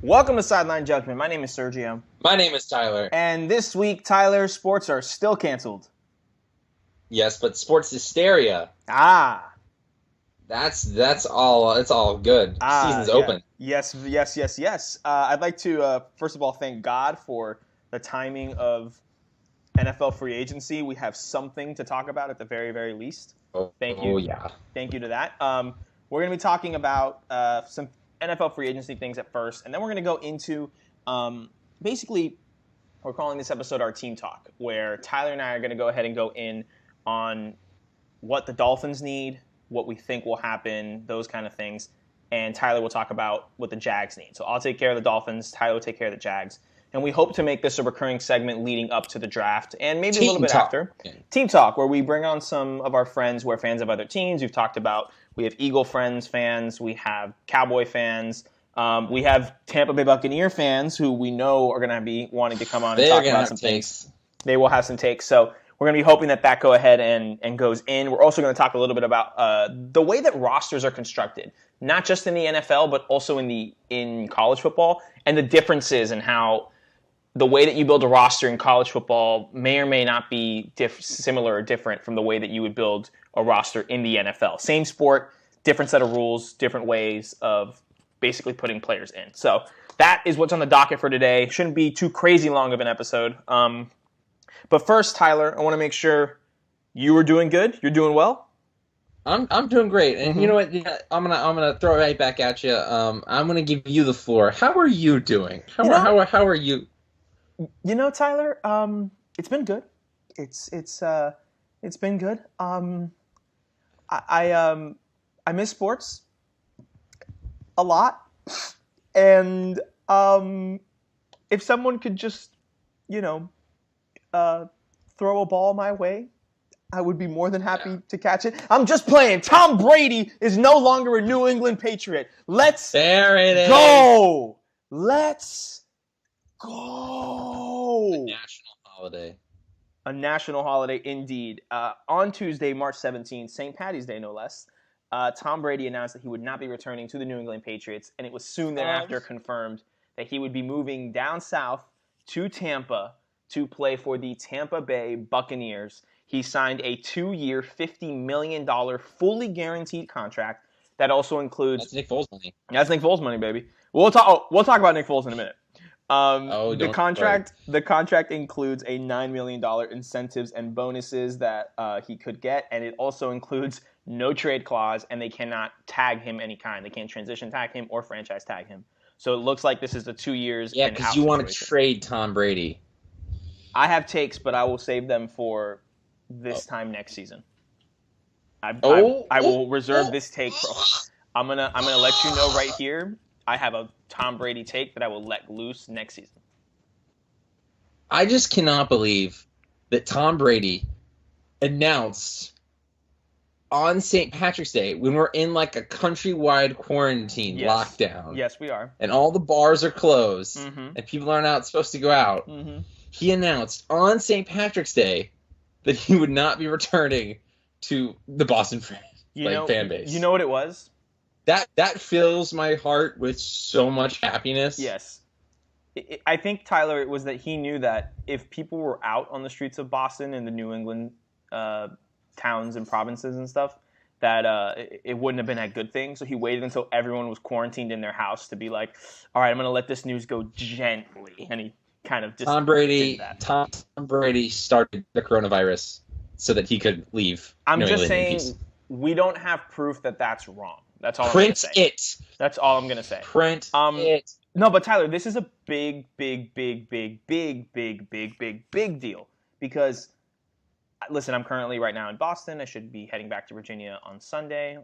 Welcome to Sideline Judgment. My name is Sergio. My name is Tyler. And this week, Tyler, sports are still canceled. Yes, but sports hysteria. Ah. That's all. It's all good. Season's open. Yes. I'd like to first of all thank God for the timing of NFL free agency. We have something to talk about at the very, very least. Thank you. Oh yeah. Thank you to that. We're going to be talking about some NFL free agency things at first, and then we're going to go into basically we're calling this episode our Team Talk, where Tyler and I are going to go ahead and go in on what the Dolphins need, what we think will happen, those kind of things, and Tyler will talk about what the Jags need. So I'll take care of the Dolphins, Tyler will take care of the Jags, and we hope to make this a recurring segment leading up to the draft and maybe a little bit after. Team Talk, where we bring on some of our friends who are fans of other teams. We've talked about, we have Eagle fans, we have Cowboy fans, we have Tampa Bay Buccaneer fans who we know are going to be wanting to come on and talk about some things. They will have some takes. So we're going to be hoping that go ahead and goes in. We're also going to talk a little bit about the way that rosters are constructed, not just in the NFL, but also in college football, and the differences in how the way that you build a roster in college football may or may not be similar or different from the way that you would build a roster in the NFL. Same sport, different set of rules, different ways of basically putting players in. So that is what's on the docket for today. Shouldn't be too crazy long of an episode. But first, Tyler, I want to make sure you are doing good. You're doing well. I'm doing great, and you know what? Yeah, I'm gonna throw it right back at you. I'm gonna give you the floor. How are you doing? How are you? You know, Tyler, it's been good. It's been good. I miss sports a lot, and if someone could just, throw a ball my way, I would be more than happy to catch it. I'm just playing. Tom Brady is no longer a New England Patriot. There it go. Let's go. A national holiday. A national holiday indeed. On Tuesday, March 17th, St. Patty's Day no less, Tom Brady announced that he would not be returning to the New England Patriots, and it was soon thereafter confirmed that he would be moving down south to Tampa to play for the Tampa Bay Buccaneers. He signed a 2-year, $50 million fully guaranteed contract that also includes... That's Nick Foles money. That's Nick Foles money, baby. We'll talk about Nick Foles in a minute. The contract includes a $9 million incentives and bonuses that he could get, and it also includes no trade clause, and they cannot tag him any kind. They can't transition tag him or franchise tag him. So it looks like this is the 2 years. Yeah, because you want to trade Tom Brady. I have takes, but I will save them for this time next season. I will reserve this take for. I'm gonna let you know right here. I have a Tom Brady take that I will let loose next season. I just cannot believe that Tom Brady announced on St. Patrick's Day, when we're in like a countrywide quarantine lockdown. Yes, we are. And all the bars are closed, and people aren't supposed to go out. He announced on St. Patrick's Day that he would not be returning to the Boston fan base. You know what it was? That fills my heart with so much happiness. Yes. I think, Tyler, it was that he knew that if people were out on the streets of Boston and the New England towns and provinces and stuff, that it wouldn't have been a good thing. So he waited until everyone was quarantined in their house to be like, all right, I'm going to let this news go gently. And he kind of just Tom Brady started the coronavirus so that he could leave. I'm just saying we don't have proof that that's wrong. That's all I'm going to say. Print it. That's all I'm going to say. Print it. No, but Tyler, this is a big deal because, listen, I'm currently right now in Boston. I should be heading back to Virginia on Sunday.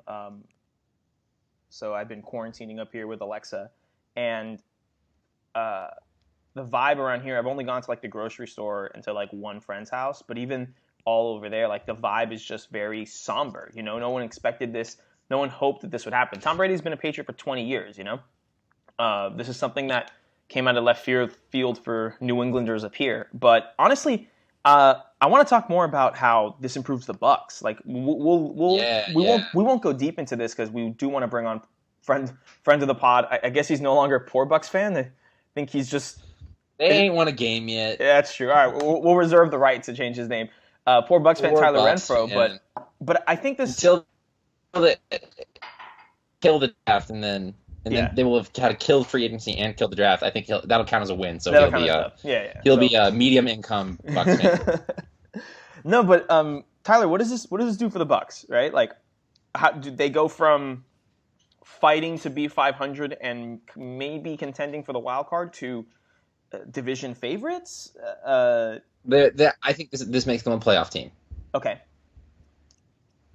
So I've been quarantining up here with Alexa, and the vibe around here, I've only gone to like the grocery store and to like one friend's house, but even all over there, like the vibe is just very somber. No one expected this. No one hoped that this would happen. Tom Brady's been a Patriot for 20 years, This is something that came out of left field for New Englanders up here. But honestly, I want to talk more about how this improves the Bucs. Like we won't go deep into this because we do want to bring on friend of the pod. I guess he's no longer a poor Bucks fan. I think he's just. They ain't won a game yet. Yeah, that's true. All right, we'll reserve the right to change his name. Poor Bucks fan Tyler Renfro, fan. but I think this until they kill the draft and then they will have kind of killed free agency and killed the draft. I think that'll count as a win. So he'll be a medium income Bucks fan. No, but Tyler, what does this do for the Bucks? Right, like how do they go from fighting to be 500 and maybe contending for the wild card to division favorites? I think this makes them a playoff team. Okay.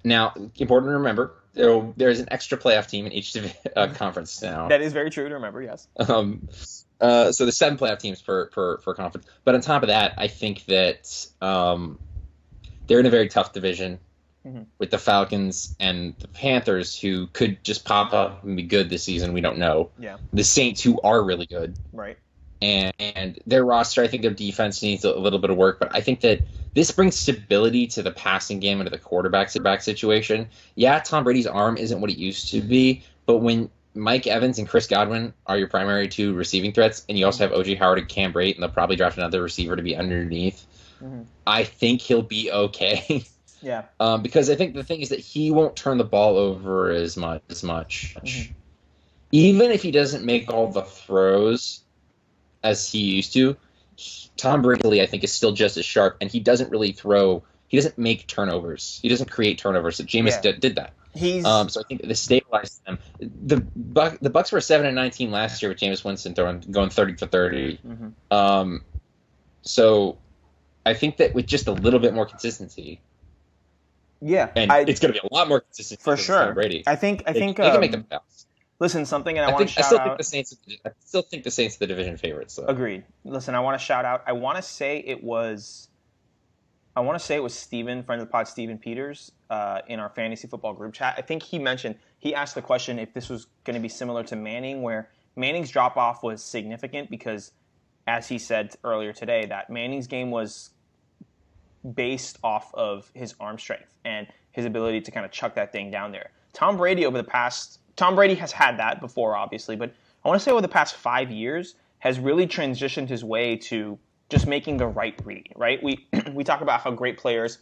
Now, important to remember, there's an extra playoff team in each conference now. That is very true to remember, yes. So there's 7 playoff teams per conference. But on top of that, I think that they're in a very tough division with the Falcons and the Panthers, who could just pop up and be good this season. We don't know. Yeah. The Saints, who are really good. Right. And their roster, I think their defense needs a little bit of work, but I think that this brings stability to the passing game and to the quarterback situation. Yeah, Tom Brady's arm isn't what it used to be, but when Mike Evans and Chris Godwin are your primary 2 receiving threats, and you also have O.J. Howard and Cam Brate, and they'll probably draft another receiver to be underneath, I think he'll be okay. Yeah. Because I think the thing is that he won't turn the ball over as much. Even if he doesn't make all the throws as he used to, Tom Brady, I think, is still just as sharp, and he doesn't really throw. He doesn't make turnovers. He doesn't create turnovers. So Jameis did that. So I think this stabilizes them. The Bucks were 7-19 last year with Jameis Winston going 30 for 30. So I think that with just a little bit more consistency. Yeah, and it's going to be a lot more consistent for sure. Tom Brady. I think they can make the playoffs. Listen, something, and I want to shout out. I still think the Saints are the division favorites. So. Agreed. Listen, I want to shout out. I want to say it was Steven, friend of the pod, Steven Peters, in our fantasy football group chat. I think he asked the question if this was going to be similar to Manning, where Manning's drop off was significant because, as he said earlier today, that Manning's game was based off of his arm strength and his ability to kind of chuck that thing down there. Tom Brady has had that before, obviously, but I want to say over the past 5 years has really transitioned his way to just making the right read, right? We talk about how great players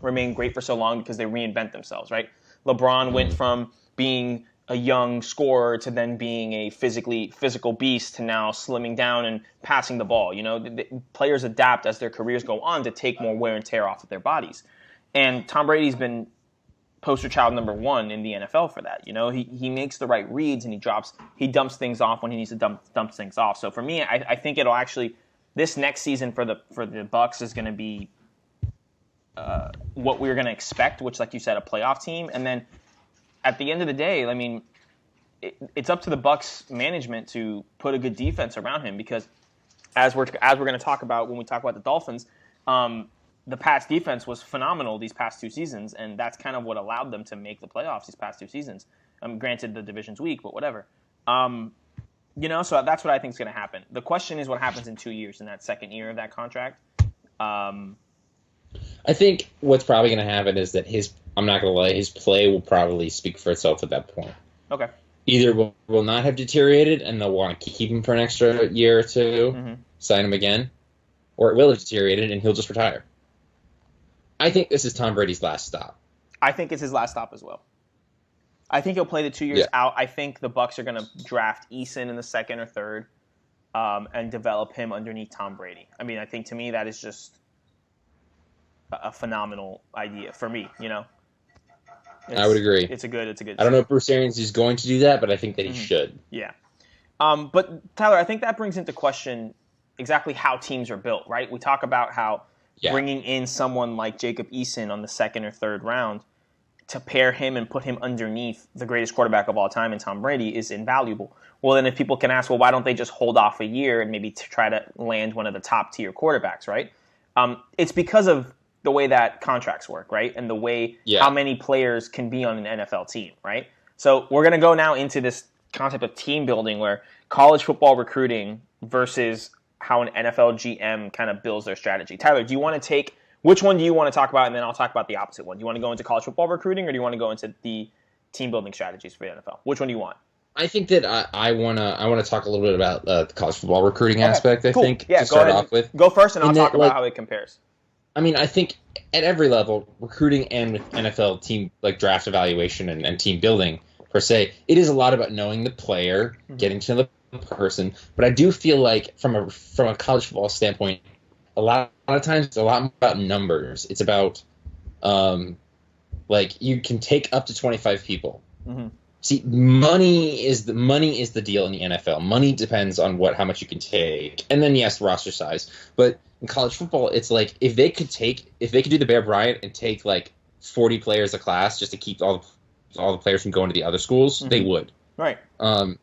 remain great for so long because they reinvent themselves, right? LeBron went from being a young scorer to then being a physical beast to now slimming down and passing the ball. You know, players adapt as their careers go on to take more wear and tear off of their bodies. And Tom Brady's been poster child number 1 in the NFL for that. You know, he makes the right reads and he dumps things off when he needs to dump things off. So for me, I think it'll actually, this next season for the Bucks is going to be what we're going to expect, which, like you said, a playoff team. And then at the end of the day, I mean, it's up to the Bucks management to put a good defense around him, because as we're going to talk about when we talk about the Dolphins, the Pats defense was phenomenal these past 2 seasons, and that's kind of what allowed them to make the playoffs these past 2 seasons. Granted, the division's weak, but whatever. You know, so that's what I think is going to happen. The question is what happens in 2 years, in that second year of that contract. I think what's probably going to happen is that I'm not going to lie, his play will probably speak for itself at that point. Okay. Either will not have deteriorated and they'll want to keep him for an extra year or two, sign him again, or it will have deteriorated and he'll just retire. I think this is Tom Brady's last stop. I think it's his last stop as well. I think he'll play the 2 years out. I think the Bucks are going to draft Eason in the second or third and develop him underneath Tom Brady. I mean, I think to me that is just a phenomenal idea for me, you know? I would agree. It's a good. I don't know if Bruce Arians is going to do that, but I think that he should. Yeah. But Tyler, I think that brings into question exactly how teams are built, right? We talk about how bringing in someone like Jacob Eason on the second or third round to pair him and put him underneath the greatest quarterback of all time in Tom Brady is invaluable. Well, then if people can ask, well, why don't they just hold off a year and maybe try to land one of the top tier quarterbacks, right? It's because of the way that contracts work, right? And the way how many players can be on an NFL team, right? So we're going to go now into this concept of team building, where college football recruiting versus how an NFL GM kind of builds their strategy. Tyler, do you want to take, which one do you want to talk about? And then I'll talk about the opposite one. Do you want to go into college football recruiting, or do you want to go into the team building strategies for the NFL? Which one do you want? I think that I wanna talk a little bit about the college football recruiting Okay, aspect. I cool. think Yeah, to go start ahead. off with, Go first, and I'll in talk that about like how it compares. I mean I think at every level, recruiting and with NFL team like draft evaluation and team building per se, it is a lot about knowing the player, Mm-hmm. getting to know the person. But I do feel like from a college football standpoint, a lot of times it's a lot more about numbers. It's about um, like you can take up to 25 people. Mm-hmm. See, money is the deal in the NFL. Money depends on how much you can take, and then yes, roster size. But in college football, it's like if they could do the Bear Bryant and take like 40 players a class just to keep all the players from going to the other schools, they Mm-hmm. would. Right. Um,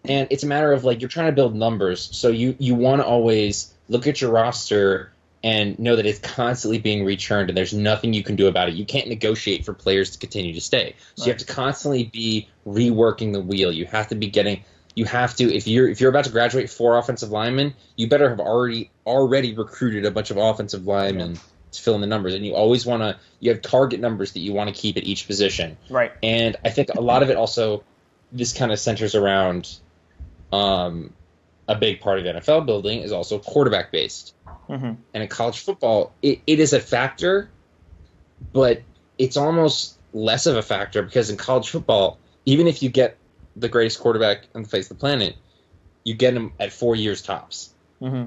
and it's a matter of like you're trying to build numbers, so you want to always look at your roster and know that it's constantly being rechurned and there's nothing you can do about it. You can't negotiate for players to continue to stay. So you Right. have to constantly be reworking the wheel. You have to if you're about to graduate 4 offensive linemen, you better have already recruited a bunch of offensive Yeah. linemen to fill in the numbers. And you have target numbers that you want to keep at each position. Right. And I think a lot of it also this kind of centers around um, a big part of NFL building is also quarterback based. Mm-hmm. And in college football, it is a factor, but it's almost less of a factor because in college football, even if you get the greatest quarterback on the face of the planet, you get him at 4 years tops, Mm-hmm.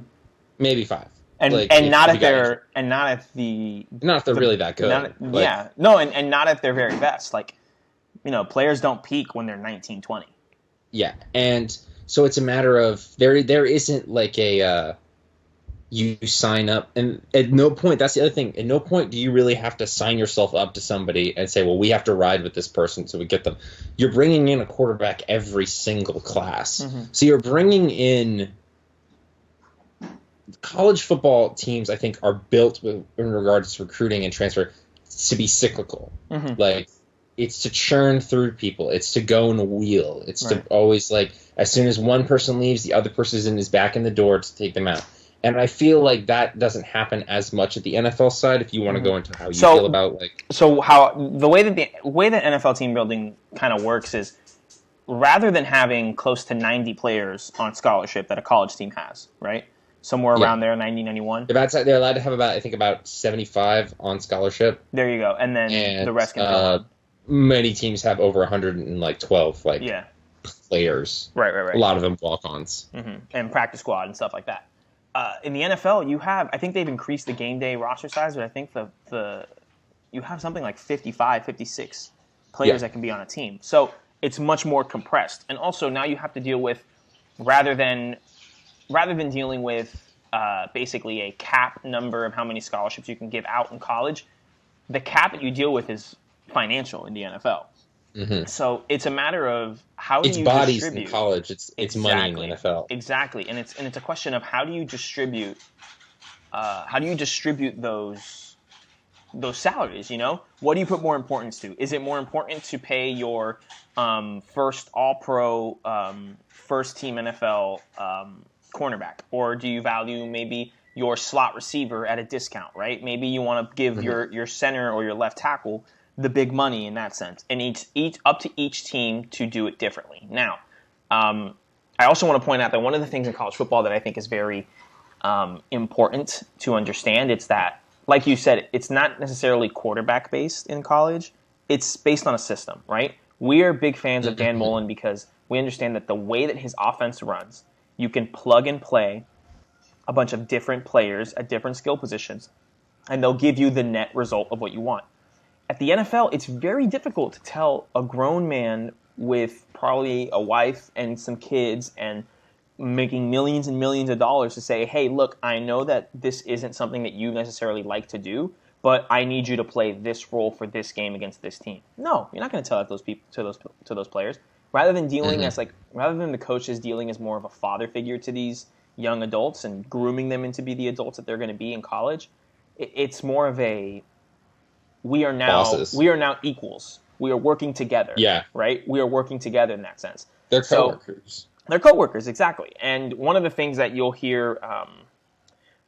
maybe 5. And Like not if if you got injured. they're and not if the Not if they're the really that good. not Like yeah no and not if they're very best. Like, players don't peak when they're 19, 20. yeah, and so it's a matter of there isn't like a you sign up, and at no point, that's the other thing, at no point do you really have to sign yourself up to somebody and say, well, we have to ride with this person so we get them. You're bringing in a quarterback every single class. Mm-hmm. So you're bringing in college football teams, I think, are built in regards to recruiting and transfer to be cyclical. Mm-hmm. Like, it's to churn through people. It's to go in a wheel. It's Right. to always, like, as soon as one person leaves, the other person is back in the door to take them out. And I feel like that doesn't happen as much at the NFL side. If you want to Mm-hmm. go into how you feel about like, So how the way that NFL team building kind of works is, rather than having close to 90 players on scholarship that a college team has, right? Somewhere yeah, around there, 90, 91. they're allowed to have about 75 on scholarship, There you go. And then the and rest can fill in. many teams have over 112 like Yeah. players. Right, A lot of them walk-ons. Mm-hmm. And practice squad and stuff like that. In the NFL, I think they've increased the game day roster size, but I think you have something like 55, 56 players that can be on a team. So it's much more compressed. And also now you have to deal with, rather than dealing with basically a cap number of how many scholarships you can give out in college, the cap that you deal with is financial in the NFL. Mm-hmm. So it's a matter of how do It's you bodies distribute. in college. It's money in the NFL. Exactly, and it's a question of how do you distribute those salaries? What do you put more importance to? Is it more important to pay your first All-Pro, first team NFL cornerback, or do you value maybe your slot receiver at a discount? Right? Maybe you want to give your center or your left tackle the big money in that sense, and each up to each team to do it differently. Now, I also want to point out that one of the things in college football that I think is very important to understand, it's that, like you said, it's not necessarily quarterback based in college. It's based on a system, right? We are big fans of Dan Mullen because we understand that the way that his offense runs, you can plug and play a bunch of different players at different skill positions, and they'll give you the net result of what you want. At the NFL, it's very difficult to tell a grown man with probably a wife and some kids and making millions and millions of dollars to say, hey, look, I know that this isn't something that you necessarily like to do, but I need you to play this role for this game against this team. No, you're not going to tell that to those players. Rather than the coaches dealing as more of a father figure to these young adults and grooming them into be the adults that they're going to be in college, it's more of a we are now equals. We are working together. Yeah. Right? We are working together in that sense. They're coworkers. They're coworkers, exactly. And one of the things that you'll hear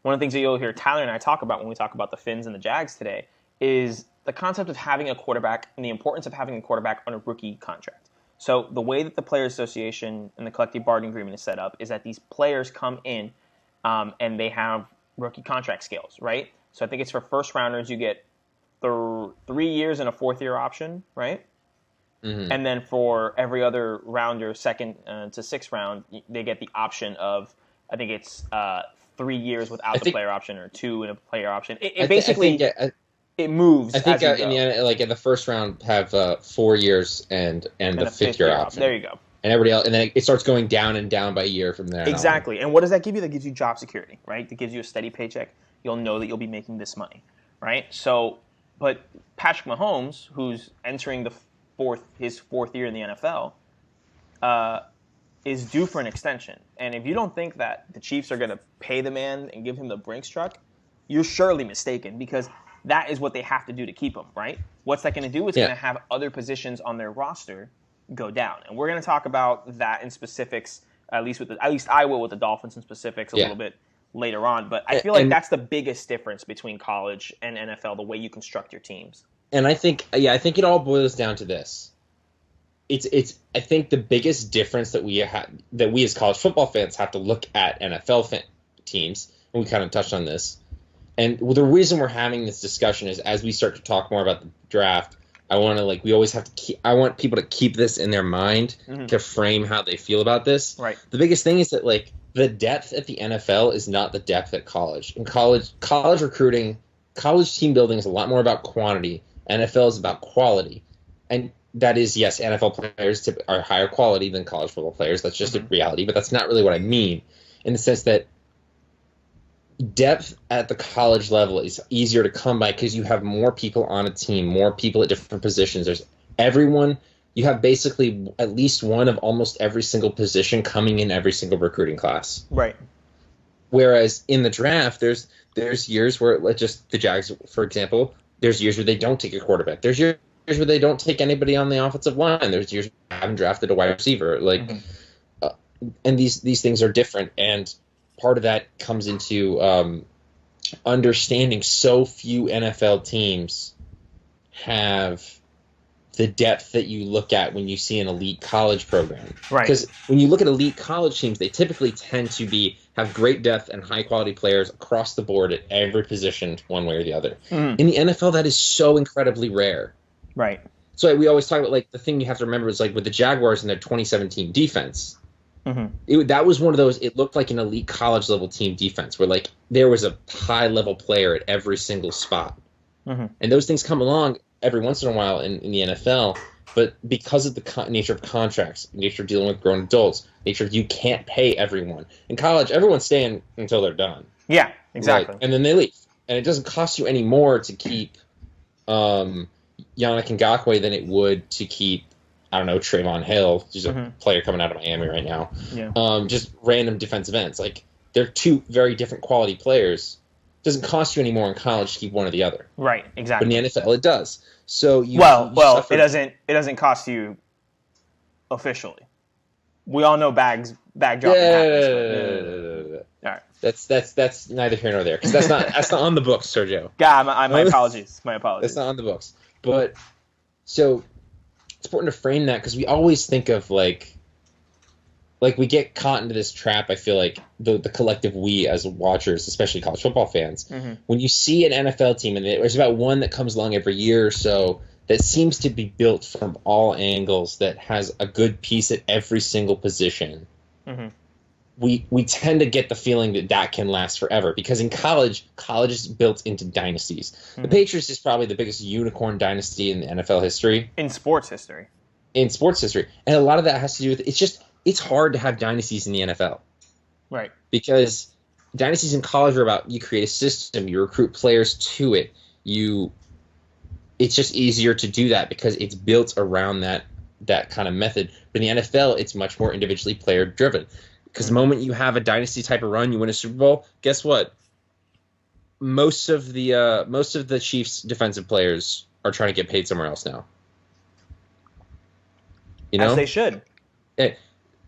Tyler and I talk about when we talk about the Phins and the Jags today is the concept of having a quarterback and the importance of having a quarterback on a rookie contract. So the way that the Players Association and the collective bargaining agreement is set up is that these players come in and they have rookie contract scales, right? So I think it's for first rounders, you get 3 years and a 4th-year option, right? Mm-hmm. And then for every other rounder, second to 6th round, they get the option of, I think it's 3 years without the player option or 2 and a player option. It moves. I think as you in the end, like in the first round, have 4 years and the 5th-year option. There you go. And everybody else, and then it starts going down and down by a year from there. Exactly. And what does that give you? That gives you job security, right? That gives you a steady paycheck. You'll know that you'll be making this money, right? So, but Patrick Mahomes, who's entering his 4th year in the NFL, is due for an extension. And if you don't think that the Chiefs are going to pay the man and give him the Brinks truck, you're surely mistaken, because that is what they have to do to keep him, right? What's that going to do? It's going to have other positions on their roster go down. And we're going to talk about that in specifics, at least I will with the Dolphins in specifics a little bit later on. But I feel like that's the biggest difference between college and NFL, the way you construct your teams. And I think it all boils down to this. I think the biggest difference that we as college football fans have to look at NFL teams, and we kind of touched on this. And the reason we're having this discussion is as we start to talk more about the draft, I want people to keep this in their mind to frame how they feel about this. Right. The biggest thing is that like the depth at the NFL is not the depth at college. In college recruiting, college team building is a lot more about quantity. NFL is about quality. And that is, yes, NFL players are higher quality than college football players. That's just a reality, but that's not really what I mean, in the sense that depth at the college level is easier to come by because you have more people on a team, more people at different positions. You have basically at least one of almost every single position coming in every single recruiting class. Right. Whereas in the draft, there's years where, like just the Jags, for example, there's years where they don't take a quarterback. There's years where they don't take anybody on the offensive line. There's years where they haven't drafted a wide receiver. And these things are different. And part of that comes into understanding so few NFL teams have the depth that you look at when you see an elite college program. Right. Because when you look at elite college teams, they typically tend to have great depth and high-quality players across the board at every position, one way or the other. In the NFL, that is so incredibly rare. Right. So we always talk about, like, the thing you have to remember is, like, with the Jaguars and their 2017 defense, that was one of those, it looked like an elite college level team defense where like there was a high level player at every single spot. And those things come along every once in a while in the NFL, but because of the nature of contracts, nature of dealing with grown adults, nature of you can't pay everyone. In college, everyone's staying until they're done. Yeah, exactly. Right? And then they leave. And it doesn't cost you any more to keep Yannick Ngakoue than it would to keep, I don't know, Trayvon Hill, who's a player coming out of Miami right now. Yeah. Just random defensive ends. Like, they're two very different quality players. It doesn't cost you any more in college to keep one or the other. Right, exactly. But in the NFL, it does. So you it doesn't cost you officially. We all know bag dropping happens. All right. That's neither here nor there, because that's not on the books, Sergio. God, my apologies. My apologies. That's not on the books. But so it's important to frame that, because we always think of like we get caught into this trap. I feel like the collective we as watchers, especially college football fans, when you see an NFL team and there's about one that comes along every year or so that seems to be built from all angles, that has a good piece at every single position, we tend to get the feeling that can last forever, because in college is built into dynasties. The Patriots is probably the biggest unicorn dynasty in the NFL history. In sports history. And a lot of that has to do with it's hard to have dynasties in the NFL. Right. Because dynasties in college are about, you create a system, you recruit players to it. It's just easier to do that because it's built around that kind of method. But in the NFL, it's much more individually player driven. Because the moment you have a dynasty type of run, you win a Super Bowl, guess what? Most of the Chiefs' defensive players are trying to get paid somewhere else now. You know? As they should.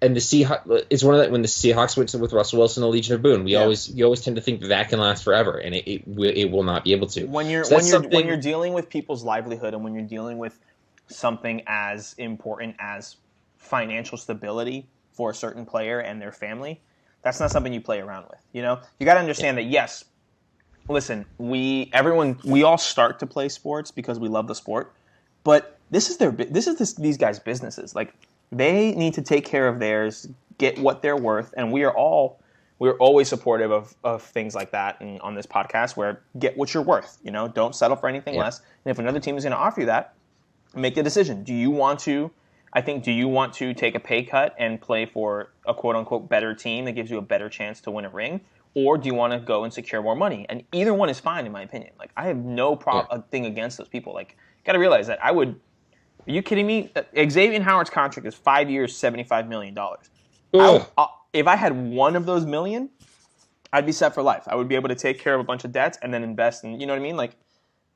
And the Seahawks, it's one of that, when the Seahawks went with Russell Wilson, the Legion of Boom, you always tend to think that can last forever, and it will not be able to. When you're dealing with people's livelihood, and when you're dealing with something as important as financial stability for a certain player and their family, that's not something you play around with. You got to understand that, yes, listen, we all start to play sports because we love the sport, but this is these guys' businesses. Like, they need to take care of theirs, get what they're worth, and we're always supportive of things like that. And on this podcast, where get what you're worth. Don't settle for anything less. And if another team is going to offer you that, make the decision. Do you want to take a pay cut and play for a quote unquote better team that gives you a better chance to win a ring? Or do you want to go and secure more money? And either one is fine, in my opinion. Like, I have no thing against those people. Like, you got to realize that are you kidding me? Xavier Howard's contract is 5 years, $75 million. If I had one of those million, I'd be set for life. I would be able to take care of a bunch of debts and then invest in, you know what I mean? Like,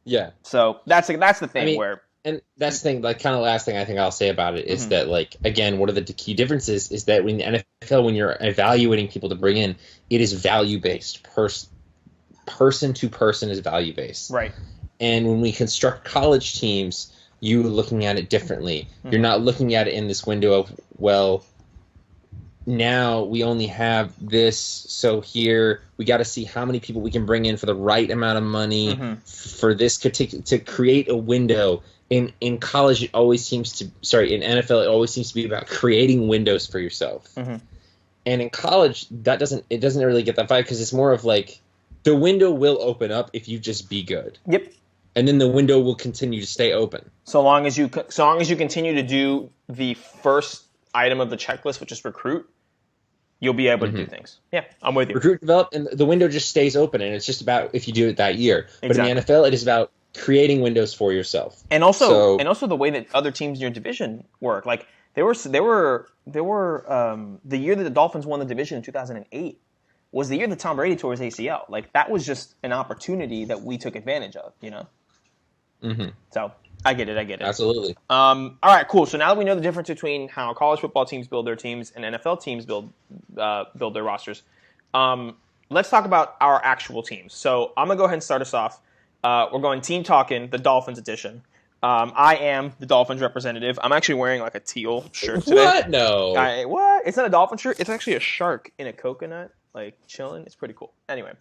yeah. So that's the thing where. And that's the thing, like, kind of last thing I think I'll say about it is that, like, again, one of the key differences is that when the NFL, when you're evaluating people to bring in, it is value-based. Person to person is value-based. Right. And when we construct college teams, you're looking at it differently. You're not looking at it in this window of, well, now we only have this, so here we got to see how many people we can bring in for the right amount of money for this to create a window. In college, in NFL, it always seems to be about creating windows for yourself. And in college, it doesn't really get that vibe, because it's more of like the window will open up if you just be good. Yep. And then the window will continue to stay open. So long as you continue to do the first item of the checklist, which is recruit, you'll be able to do things. Yeah, I'm with you. Recruit, develop, and the window just stays open, and it's just about if you do it that year. Exactly. But in the NFL, it is about creating windows for yourself. And also the way that other teams in your division work. Like, there were the year that the Dolphins won the division in 2008 was the year that Tom Brady tore his ACL. Like, that was just an opportunity that we took advantage of, So I get it. Absolutely. All right, cool. So now that we know the difference between how college football teams build their teams and NFL teams build their rosters, let's talk about our actual teams. So I'm going to go ahead and start us off. We're going Team Talkin, the Dolphins edition. I am the Dolphins representative. I'm actually wearing like a teal shirt today. What? No. What? It's not a Dolphin shirt. It's actually a shark in a coconut, like chilling. It's pretty cool. Anyway.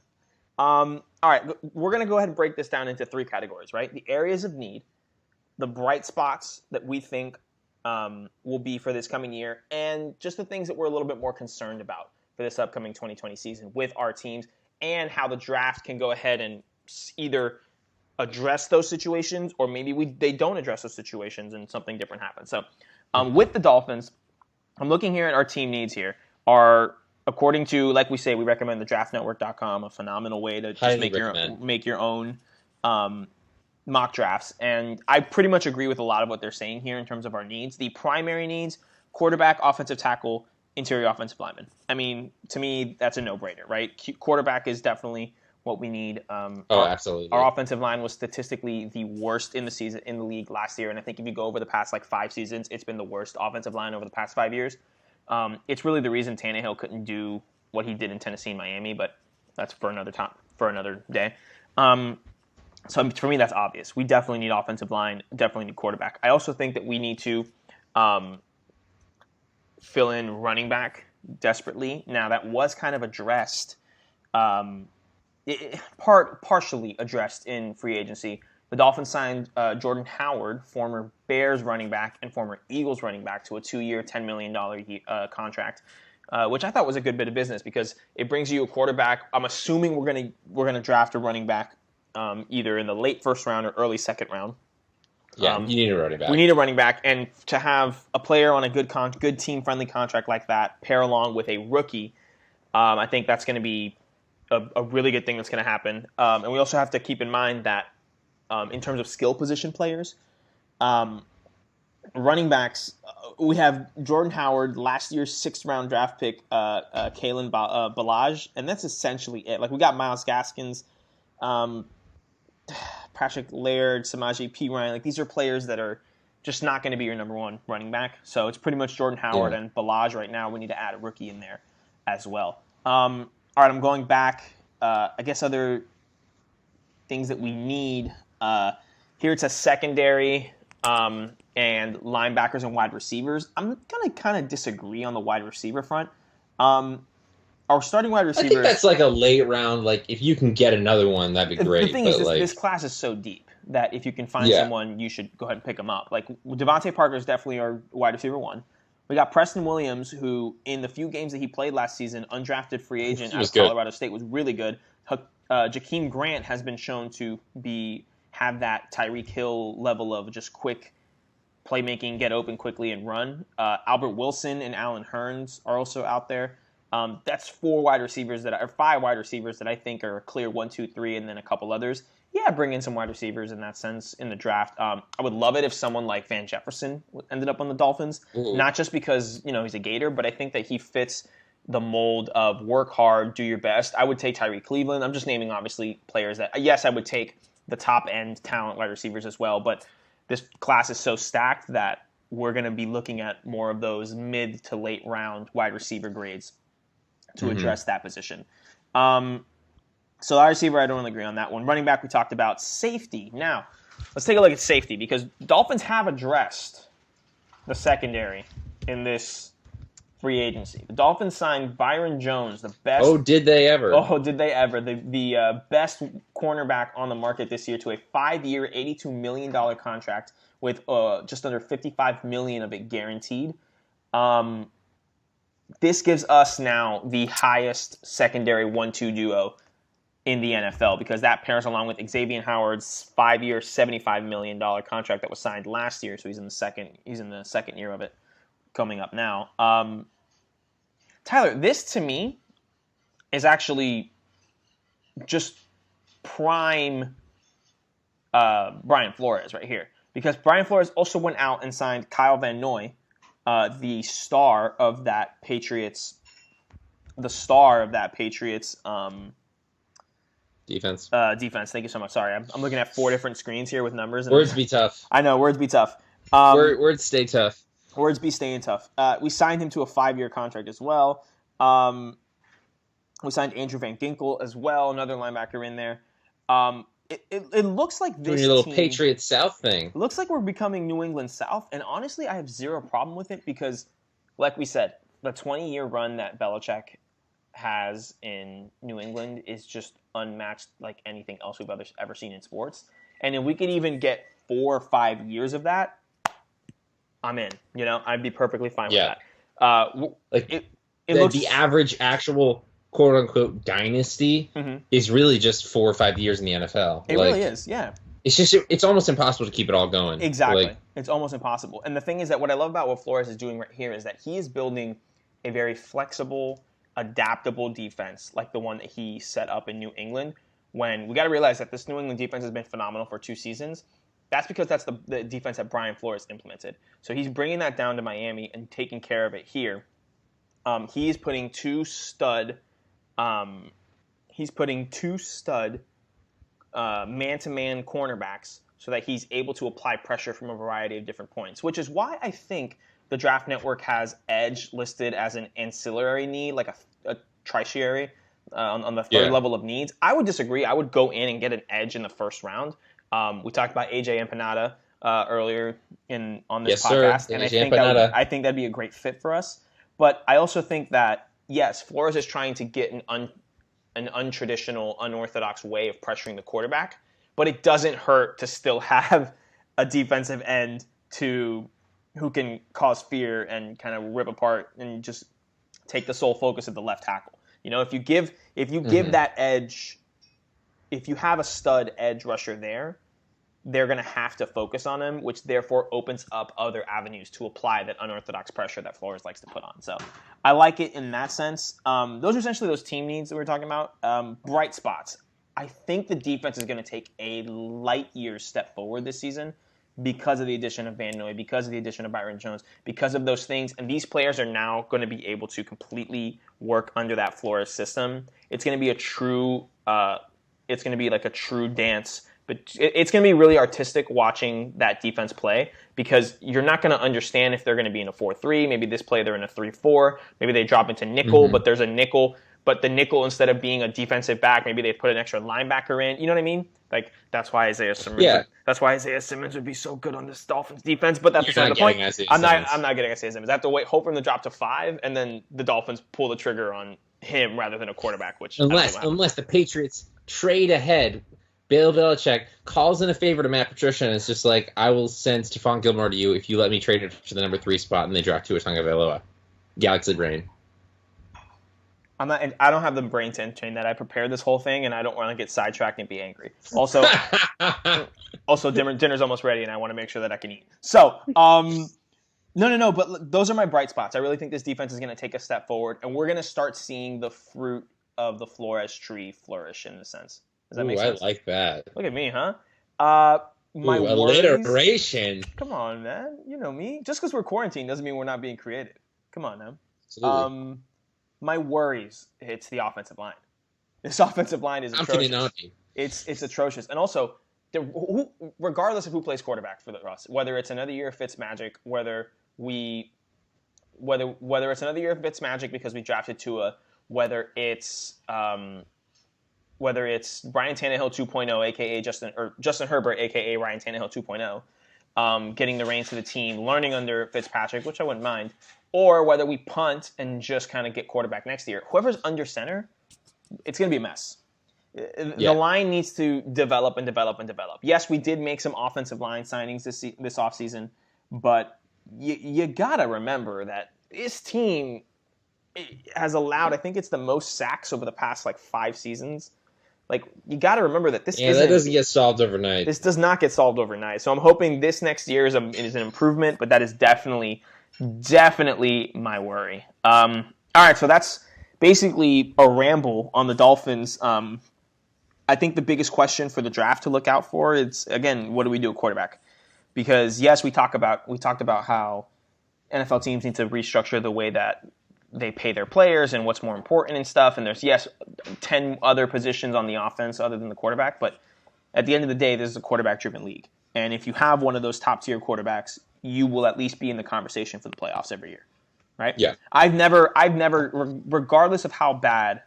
All right. We're going to go ahead and break this down into 3 categories, right? The areas of need, the bright spots that we think will be for this coming year, and just the things that we're a little bit more concerned about for this upcoming 2020 season with our teams, and how the draft can go ahead and either address those situations, or maybe they don't address those situations and something different happens. So with the Dolphins, I'm looking here at our team needs here. According to, like we say, we recommend the draftnetwork.com, a phenomenal way to just make your own mock drafts. And I pretty much agree with a lot of what they're saying here in terms of our needs. The primary needs: quarterback, offensive tackle, interior offensive lineman. I mean, to me, that's a no-brainer, right? Quarterback is definitely what we need. Absolutely. Our offensive line was statistically the worst in the league last year, and I think if you go over the past 5 seasons, it's been the worst offensive line over the past 5 years. It's really the reason Tannehill couldn't do what he did in Tennessee and Miami, but that's for another day. So for me, that's obvious. We definitely need offensive line, definitely need quarterback. I also think that we need to fill in running back desperately. Now, that was kind of addressed, partially addressed in free agency. The Dolphins signed Jordan Howard, former Bears running back and former Eagles running back, to a 2-year, $10 million contract, which I thought was a good bit of business because it brings you a quarterback. I'm assuming we're gonna draft a running back either in the late first round or early second round. Yeah, you need a running back. We need a running back, and to have a player on a good team-friendly contract like that pair along with a rookie, I think that's going to be a really good thing that's going to happen. And we also have to keep in mind that in terms of skill position players, running backs, we have Jordan Howard, last year's 6th-round draft pick, Kalen Ballage, and that's essentially it. Like, we got Myles Gaskins, Patrick Laird, Samaje Perine. Like, these are players that are just not going to be your number one running back. So it's pretty much Jordan Howard and Ballage right now. We need to add a rookie in there as well. All right, I'm going back. I guess other things that we need. Here it's a secondary. and linebackers and wide receivers. I'm going to kind of disagree on the wide receiver front. Our starting wide receivers. I think that's like a late round. Like if you can get another one, that'd be great. The thing is, this class is so deep that if you can find someone, you should go ahead and pick them up. Like Devontae Parker is definitely our wide receiver 1. We got Preston Williams, who in the few games that he played last season, undrafted free agent out of Colorado State, was really good. Jakeem Grant has been shown to have that Tyreek Hill level of just quick playmaking, get open quickly and run. Albert Wilson and Allen Hurns are also out there. That's 5 wide receivers that I think are a clear 1, 2, 3, and then a couple others. Yeah, bring in some wide receivers in that sense in the draft. I would love it if someone like Van Jefferson ended up on the Dolphins, not just because he's a Gator, but I think that he fits the mold of work hard, do your best. I would take Tyree Cleveland. I'm just naming obviously players that yes, I would take the top end talent wide receivers as well, but this class is so stacked that we're going to be looking at more of those mid to late round wide receiver grades to address that position. So wide receiver, I don't really agree on that one. Running back, we talked about. Safety. Now, let's take a look at safety because Dolphins have addressed the secondary in this free agency. The Dolphins signed Byron Jones, the best. Oh, did they ever? Oh, did they ever? The best cornerback on the market this year to a 5-year, $82 million contract with just under $55 million of it guaranteed. This gives us now the highest secondary 1-2 duo in the NFL because that pairs along with Xavier Howard's 5-year, $75 million contract that was signed last year. So he's in the second year of it coming up now. Tyler, this to me is actually just prime Brian Flores right here because Brian Flores also went out and signed Kyle Van Noy, the star of that Patriots defense. Defense. Thank you so much. Sorry, I'm looking at 4 different screens here with numbers. Words be tough. I know words be tough. Words stay tough. Words be staying tough. We signed him to a 5-year contract as well. We signed Andrew Van Ginkel as well, another linebacker in there. It looks like this doing your little Patriots South thing. It looks like we're becoming New England South, and honestly, I have zero problem with it because, like we said, the 20-year run that Belichick has in New England is just unmatched like anything else we've ever seen in sports. And if we could even get 4 or 5 years of that, I'm in. I'd be perfectly fine with that. It looks the average actual quote unquote dynasty is really just 4 or 5 years in the NFL. It really is, yeah. It's almost impossible to keep it all going. Exactly. It's almost impossible. And the thing is that what I love about what Flores is doing right here is that he is building a very flexible, adaptable defense like the one that he set up in New England. When we got to realize that this New England defense has been phenomenal for 2 seasons. That's because that's the defense that Brian Flores implemented. So he's bringing that down to Miami and taking care of it here. He's putting 2 stud man-to-man cornerbacks so that he's able to apply pressure from a variety of different points, which is why I think the Draft Network has edge listed as an ancillary need, like a tertiary on the third level of needs. I would disagree. I would go in and get an edge in the first round. We talked about AJ Empanada earlier on this podcast, and I think that'd be a great fit for us. But I also think that, yes, Flores is trying to get an untraditional, unorthodox way of pressuring the quarterback, but it doesn't hurt to still have a defensive end who can cause fear and kind of rip apart and just take the sole focus of the left tackle. If you give that edge, if you have a stud edge rusher there, they're going to have to focus on him, which therefore opens up other avenues to apply that unorthodox pressure that Flores likes to put on. So I like it in that sense. Those are essentially those team needs that we were talking about. Bright spots. I think the defense is going to take a light year step forward this season because of the addition of Van Noy, because of the addition of Byron Jones, because of those things. And these players are now going to be able to completely work under that Flores system. It's going to be a true dance. But it's going to be really artistic watching that defense play because you're not going to understand if they're going to be in a 4-3. Maybe this play they're in a 3-4. Maybe they drop into nickel, but there's a nickel. but the nickel, instead of being a defensive back, maybe they put an extra linebacker in. You know what I mean? Like, that's why Isaiah Simmons would be so good on this Dolphins defense. But that's beside the point. I'm not getting Isaiah Simmons. I have to hope for him to drop to 5, and then the Dolphins pull the trigger on him rather than a quarterback. Which unless the Patriots trade ahead, Bill Belichick calls in a favor to Matt Patricia, and it's just like, I will send Stephon Gilmore to you if you let me trade it for the number 3 spot, and they draft Tua Tagovailoa. Galaxy brain. I don't have the brain to entertain that. I prepared this whole thing, and I don't want to get sidetracked and be angry. Also, dinner's almost ready, and I want to make sure that I can eat. So, no. But those are my bright spots. I really think this defense is going to take a step forward, and we're going to start seeing the fruit of the Flores tree flourish in a sense. Does that make sense? I like that. Look at me, huh? My alliteration. Come on, man. You know me. Just because we're quarantined doesn't mean we're not being creative. Come on, now. Absolutely. My worries, it's the offensive line. This offensive line is atrocious. It's atrocious. And also, regardless of who plays quarterback for us, whether it's another year of Fitzmagic, whether it's another year of Fitzmagic because we drafted Tua, whether it's Brian Tannehill 2.0, aka Justin Herbert, aka Ryan Tannehill 2.0, getting the reins to the team, learning under Fitzpatrick, which I wouldn't mind, or whether we punt and just kind of get quarterback next year. Whoever's under center, it's going to be a mess. The line needs to develop and develop and develop. Yes, we did make some offensive line signings this offseason, but you got to remember that this team has allowed, I think it's the most sacks over the past 5 seasons. You got to remember that that doesn't get solved overnight. This does not get solved overnight. So I'm hoping this next year is an improvement, but that is definitely my worry. All right, so that's basically a ramble on the Dolphins. I think the biggest question for the draft to look out for is, again, what do we do at quarterback? Because yes, we talked about how NFL teams need to restructure the way that they pay their players and what's more important and stuff. And there's 10 other positions on the offense other than the quarterback. But at the end of the day, this is a quarterback-driven league. And if you have one of those top-tier quarterbacks, you will at least be in the conversation for the playoffs every year, right? Yeah. I've never, regardless of how bad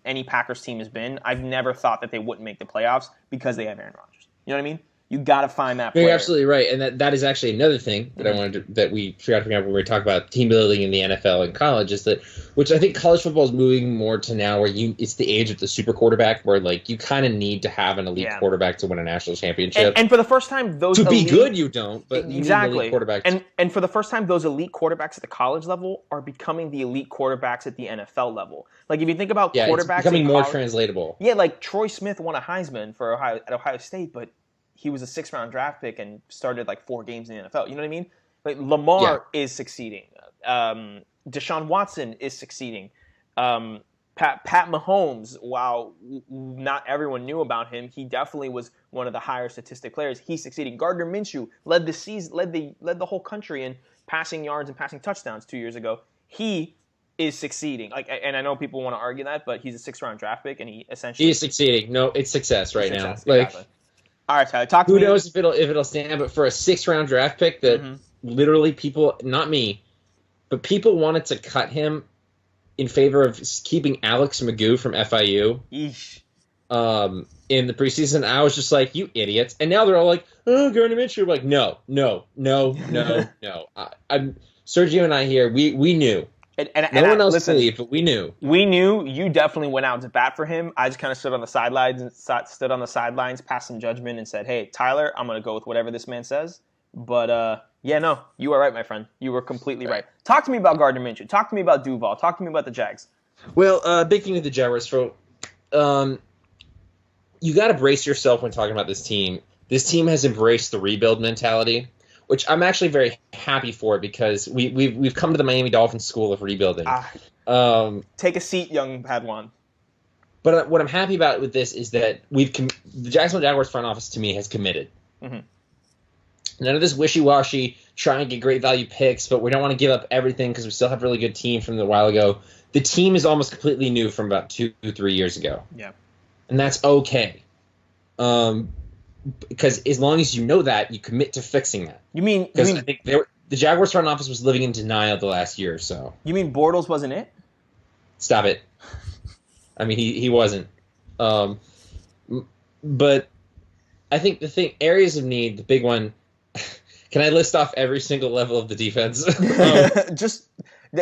any Packers team has been, I've never thought that they wouldn't make the playoffs because they have Aaron Rodgers. You know what I mean? You got to find that player. You're absolutely right, and that is actually another thing that that we forgot to bring up when we were talking about team building in the NFL and college, is that, which I think college football is moving more to now, where it's the age of the super quarterback, where you kind of need to have an elite quarterback to win a national championship. And for the first time, those to be good, you don't, but you exactly need elite quarterbacks. And for the first time, those elite quarterbacks at the college level are becoming the elite quarterbacks at the NFL level. If you think about quarterbacks, it's becoming more translatable. Yeah, Troy Smith won a Heisman at Ohio State, but he was a 6th-round draft pick and started 4 games in the NFL. You know what I mean? Lamar is succeeding. Deshaun Watson is succeeding. Pat Mahomes, while not everyone knew about him, he definitely was one of the higher statistic players. He's succeeding. Gardner Minshew led the whole country in passing yards and passing touchdowns 2 years ago. He is succeeding. And I know people want to argue that, but he's a 6th-round draft pick, and he is succeeding. No, it's success right now. Exactly. All right, Tyler, talk to me. Who knows if it'll stand, but for a 6th-round draft pick that literally people, not me, but people wanted to cut him in favor of keeping Alex Magoo from FIU. Eesh. In the preseason, I was just like, you idiots. And now they're all like, oh, Gardner Minshew. Like, no. Sergio and I here, we knew. No one else believed, but we knew. We knew. You definitely went out to bat for him. I just kind of stood on the sidelines, passed some judgment, and said, "Hey, Tyler, I'm going to go with whatever this man says." But no, you are right, my friend. You were completely right. Talk to me about Gardner Minshew. Talk to me about Duval. Talk to me about the Jags. Well, big thing with the Jaguars, you got to brace yourself when talking about this team. This team has embraced the rebuild mentality, which I'm actually very happy for, because we've come to the Miami Dolphins school of rebuilding. Take a seat, young Padawan. But what I'm happy about with this is that the Jacksonville Jaguars front office, to me, has committed. Mm-hmm. None of this wishy-washy, try and get great value picks, but we don't want to give up everything because we still have a really good team from a while ago. The team is almost completely new from about 2-3 years ago. Yeah. And that's okay. Because as long as you know that, you commit to fixing that. I think the Jaguars front office was living in denial the last year or so. You mean Bortles wasn't it? Stop it. I mean, he wasn't. But I think areas of need, the big one. Can I list off every single level of the defense? Just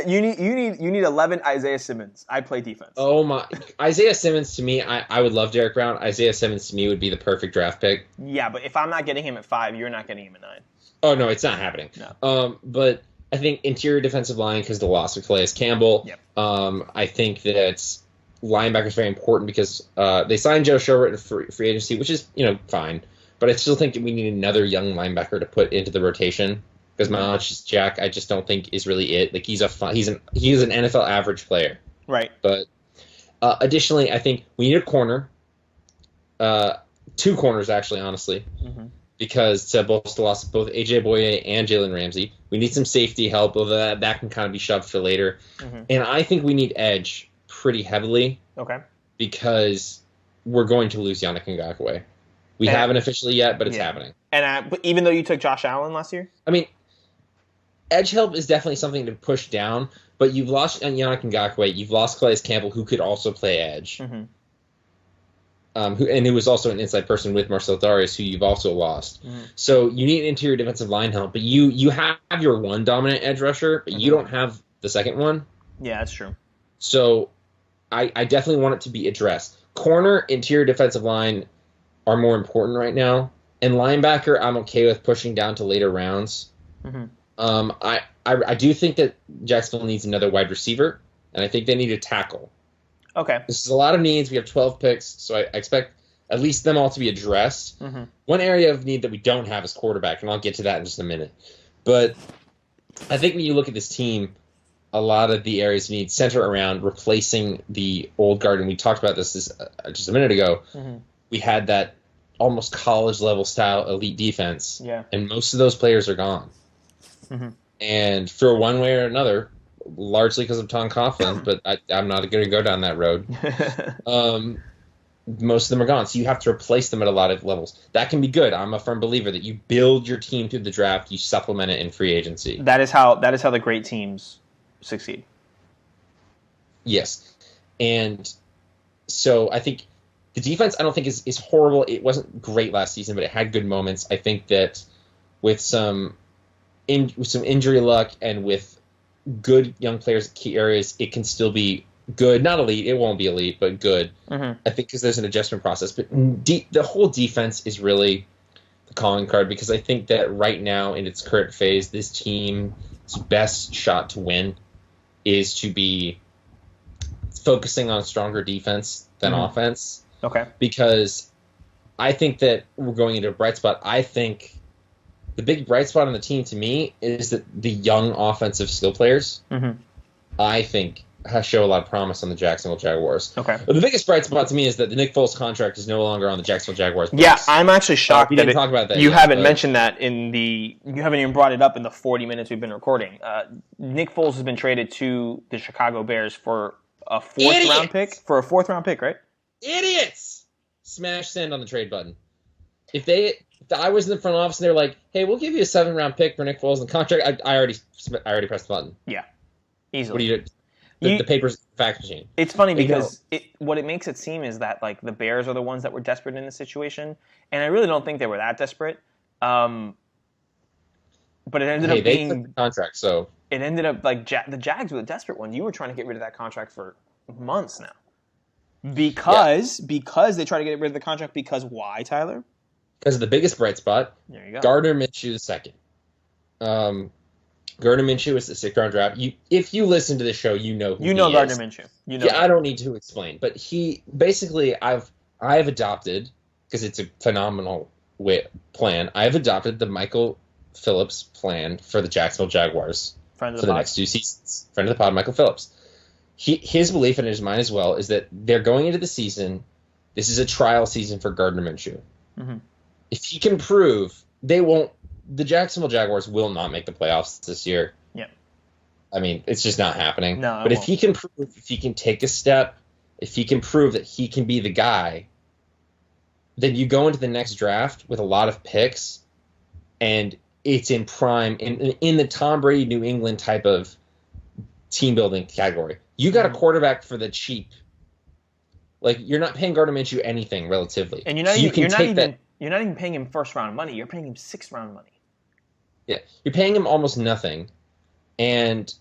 you need 11 Isaiah Simmons. I play defense. Oh my, Isaiah Simmons to me, I would love Derek Brown. Isaiah Simmons to me would be the perfect draft pick. Yeah, but if I'm not getting him at 5, you're not getting him at 9. Oh no, it's not happening. No. But I think interior defensive line because the loss of Calais Campbell. Yep. I think that linebacker is very important because they signed Joe Sherwood in free agency, which is fine. But I still think that we need another young linebacker to put into the rotation because Miles Jack, I just don't think is really it. Like he's an NFL average player, right? But additionally, I think we need a corner, 2 corners actually, honestly, because to bolster the loss of both AJ Boye and Jalen Ramsey, we need some safety help. Although that can kind of be shoved for later, and I think we need edge pretty heavily. Okay, because we're going to lose Yannick Ngakoue. We haven't officially yet, but it's happening. And but even though you took Josh Allen last year? I mean, edge help is definitely something to push down, but you've lost Yannick Ngakoue. You've lost Calais Campbell, who could also play edge. Who was also an inside person with Marcel Darius, who you've also lost. So you need interior defensive line help, but you have your one dominant edge rusher, but you don't have the second one. Yeah, that's true. So I definitely want it to be addressed. Corner, interior defensive line are more important right now. And linebacker, I'm okay with pushing down to later rounds. I do think that Jacksonville needs another wide receiver, and I think they need a tackle. Okay. This is a lot of needs. We have 12 picks, so I expect at least them all to be addressed. One area of need that we don't have is quarterback, and I'll get to that in just a minute. But I think when you look at this team, a lot of the areas need center around replacing the old guard, and we talked about this just a minute ago. We had that almost college-level style elite defense, and most of those players are gone. And for one way or another, largely because of Tom Coughlin, but I'm not going to go down that road. Most of them are gone, so you have to replace them at a lot of levels. That can be good. I'm a firm believer that you build your team through the draft, you supplement it in free agency. That is how the great teams succeed. Yes. And so I think the defense I don't think is horrible. It wasn't great last season, but it had good moments. I think that with some injury luck and with good young players at key areas, it can still be good. Not elite. It won't be elite, but good. I think because there's an adjustment process. But the whole defense is really the calling card because I think that right now in its current phase, this team's best shot to win is to be focusing on stronger defense than offense. Okay. Because I think that we're going into a bright spot. I think the big bright spot on the team to me is that the young offensive skill players, I think, show a lot of promise on the Jacksonville Jaguars. Okay. But the biggest bright spot to me is that the Nick Foles contract is no longer on the Jacksonville Jaguars books. Yeah, I'm actually shocked we didn't talk about that you yet, haven't mentioned that you haven't even brought it up in the 40 minutes we've been recording. Nick Foles has been traded to the Chicago Bears for a fourth-round pick. For a fourth-round pick, right? Idiots! Smash send on the trade button. If I was in the front office and they were like, "Hey, we'll give you a 7th-round pick for Nick Foles in the contract," I already pressed the button. Yeah, easily. What do you do? The paper's fax machine. It's funny because what it makes it seem is that like the Bears are the ones that were desperate in this situation, and I really don't think they were that desperate. But it ended up being they took the contract, so it ended up like the Jags were the desperate ones. You were trying to get rid of that contract for months now. Because they try to get rid of the contract because why, Tyler? Because of the biggest bright spot. There you go. Gardner Minshew II. Gardner Minshew is the 6th-round draft. If you listen to the show, you know who he Gardner is. Minshew. I don't need to explain, but he basically I've adopted because it's a phenomenal plan. I've adopted the Michael Phillips plan for the Jacksonville Jaguars for the next 2 seasons. Friend of the pod, Michael Phillips. His belief and his mind as well is that they're going into the season. This is a trial season for Gardner Minshew. If he can prove the Jacksonville Jaguars will not make the playoffs this year. Yeah. I mean, it's just not happening. No, but if he can take a step, if he can prove that he can be the guy, then you go into the next draft with a lot of picks, and it's in prime in the Tom Brady New England type of team building category. You got a quarterback for the cheap. Like, you're not paying Gardner Minshew anything relatively. And you're not even paying him first round money. You're paying him sixth round money. Yeah, you're paying him almost nothing, and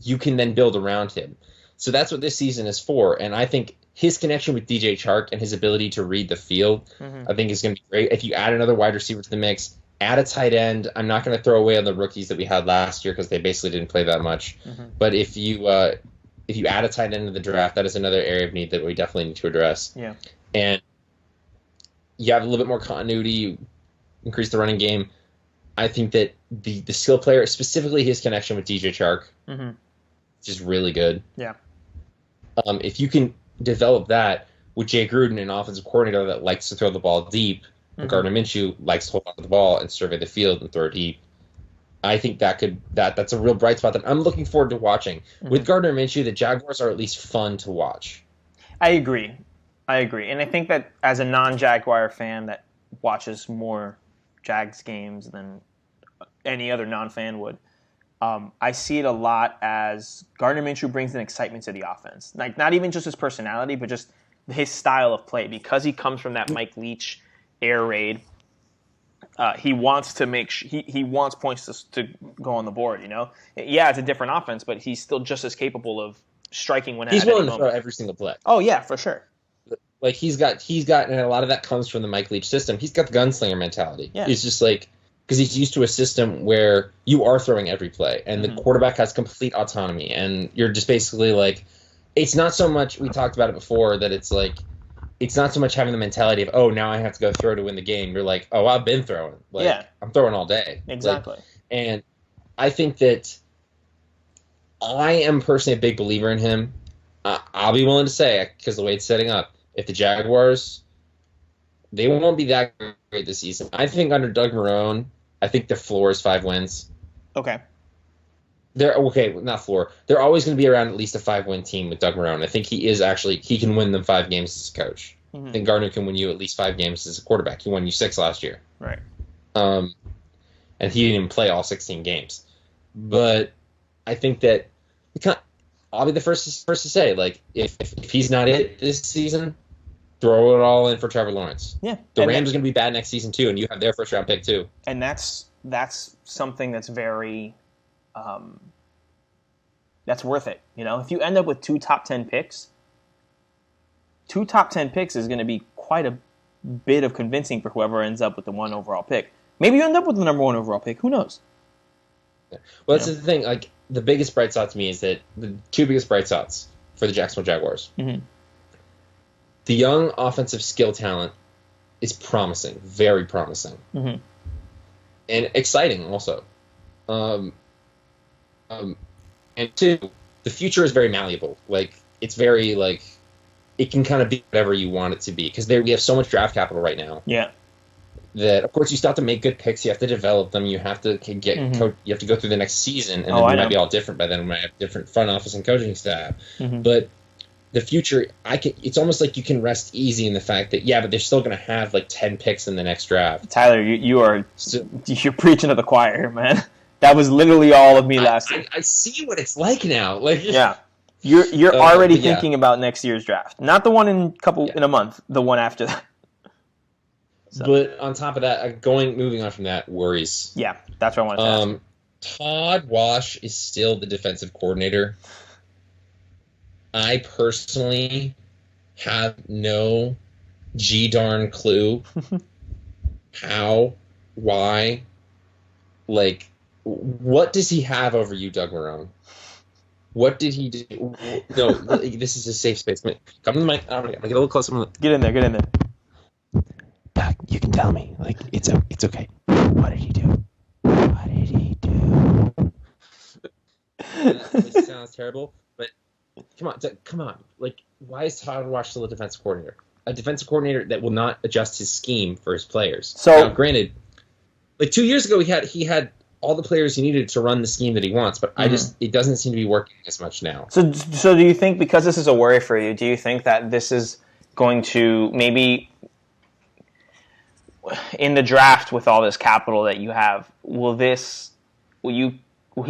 you can then build around him. So that's what this season is for. And I think his connection with DJ Chark and his ability to read the field, I think is going to be great. If you add another wide receiver to the mix, add a tight end. I'm not going to throw away on the rookies that we had last year because they basically didn't play that much. But if you add a tight end to the draft, that is another area of need that we definitely need to address. Yeah. And you have a little bit more continuity, you increase the running game. I think that the skill player, specifically his connection with DJ Chark, is just really good. Yeah. If you can develop that with Jay Gruden, an offensive coordinator that likes to throw the ball deep, Gardner Minshew likes to hold on to the ball and survey the field and throw it deep, I think that's a real bright spot that I'm looking forward to watching. With Gardner Minshew, the Jaguars are at least fun to watch. I agree. And I think that as a non-Jaguar fan that watches more Jags games than any other non-fan would, I see it a lot as Gardner Minshew brings an excitement to the offense. Like, not even just his personality, but just his style of play. Because he comes from that Mike Leach air raid, he wants to he wants points to go on the board. You know, yeah, it's a different offense, but he's still just as capable of striking when he's willing to throw every single play. Oh yeah, for sure. Like he's got, and a lot of that comes from the Mike Leach system. He's got the gunslinger mentality. Yeah. It's just like, because he's used to a system where you are throwing every play, and the quarterback has complete autonomy, and you're just basically like, it's not so much, we talked about it before, that it's like, it's not so much having the mentality of, oh, now I have to go throw to win the game. You're like, oh, I've been throwing. Like, yeah. I'm throwing all day. Exactly. Like, and I think that I am personally a big believer in him. I'll be willing to say, because the way it's setting up, if the Jaguars, they won't be that great this season. I think under Doug Marrone, I think the floor is 5 wins. Okay. Not floor. They're always going to be around at least a 5-win team with Doug Marrone. I think he can win them 5 games as a coach. I think Gardner can win you at least 5 games as a quarterback. He won you 6 last year. Right. And he didn't even play all 16 games. But I think that I'll be the first to say, like, if he's not it this season, throw it all in for Trevor Lawrence. Yeah. The Rams are going to be bad next season too, and you have their first round pick too. And that's something that's very that's worth it. You know, if you end up with 2 top 10 picks, is going to be quite a bit of convincing for whoever ends up with the 1 overall pick. Maybe you end up with the number 1 overall pick. Who knows? Yeah. Well, that's the thing. Like, the biggest bright spot to me is that the 2 biggest bright spots for the Jacksonville Jaguars. The young offensive skill talent is promising, very promising, and exciting also. And 2, the future is very malleable. Like, it's very, like, it can kind of be whatever you want it to be, because we have so much draft capital right now. Yeah. That, of course, you still have to make good picks. You have to develop them. You have to get you have to go through the next season, and then we might be all different by then. We might have different front office and coaching staff. But the future, it's almost like you can rest easy in the fact that, but they're still going to have like 10 picks in the next draft. Tyler, you're preaching to the choir here, man. That was literally all of me last year. I see what it's like now. Like, yeah, you're already thinking about next year's draft, not the one in a month, the one after that. So. But on top of that, moving on from that, worries. Yeah, that's what I wanted to ask. Todd Wash is still the defensive coordinator. I personally have no darn clue how, why, like, what does he have over you, Doug Marrone? What did he do? No, this is a safe space. Come to the mic. I'm gonna get a little closer. Get in there. You can tell me. Like, it's okay. What did he do? This sounds terrible, but come on. Like, why is Todd Wash still a defensive coordinator? A defensive coordinator that will not adjust his scheme for his players. So, now, granted, like 2 years ago, he had all the players he needed to run the scheme that he wants, but it doesn't seem to be working as much now. So do you think, because this is a worry for you, do you think that this is going to maybe in the draft with all this capital that you have, will he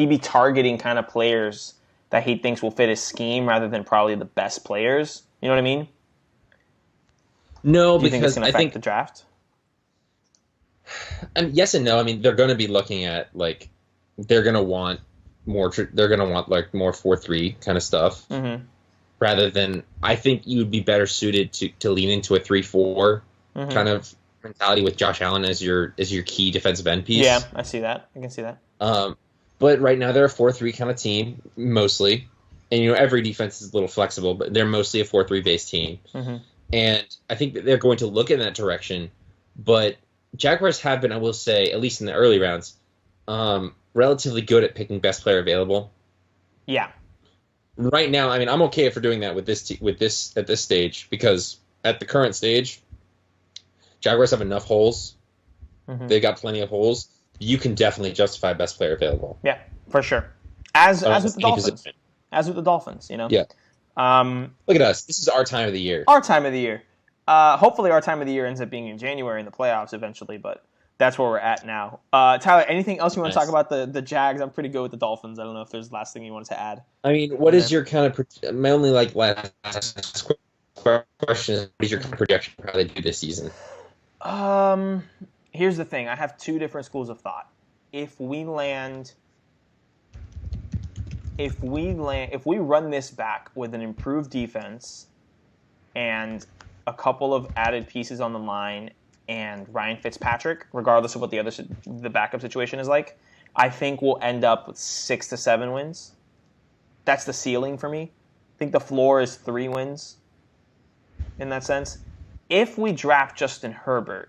be targeting kind of players that he thinks will fit his scheme rather than probably the best players. You know what I mean? No, Do you think it's because going to I affect think the draft? yes and no. I mean, they're going to be looking at like they're going to want more. They're going to want like more 4-3 kind of stuff Mm-hmm. rather than. I think you would be better suited to lean into a 3-4 Mm-hmm. kind of mentality with Josh Allen as your key defensive end piece. Yeah, I see that. I can see that. But right now they're a 4-3 kind of team mostly, and every defense is a little flexible, but they're mostly a 4-3 based team. Mm-hmm. And I think that they're going to look in that direction. But Jaguars have been, I will say, at least in the early rounds, relatively good at picking best player available. Yeah. Right now, I mean, I'm okay for doing that with this at this stage because at the current stage, Jaguars have enough holes. Mm-hmm. They got plenty of holes. You can definitely justify best player available. Yeah, for sure. As with the Dolphins. Position. As with the Dolphins, Yeah. Look at us. This is our time of the year. Our time of the year. Hopefully our time of the year ends up being in January in the playoffs eventually, but that's where we're at now. Tyler, anything else you want to talk about the Jags? I'm pretty good with the Dolphins. I don't know if there's the last thing you wanted to add. I mean, what is your kind of my only last question is what is your projection for how they do this season? Here's the thing. I have two different schools of thought. If we run this back with an improved defense and a couple of added pieces on the line and Ryan Fitzpatrick, regardless of what the backup situation is like, I think we'll end up with 6 to 7 wins. That's the ceiling for me. I think the floor is 3 wins in that sense. If we draft Justin Herbert,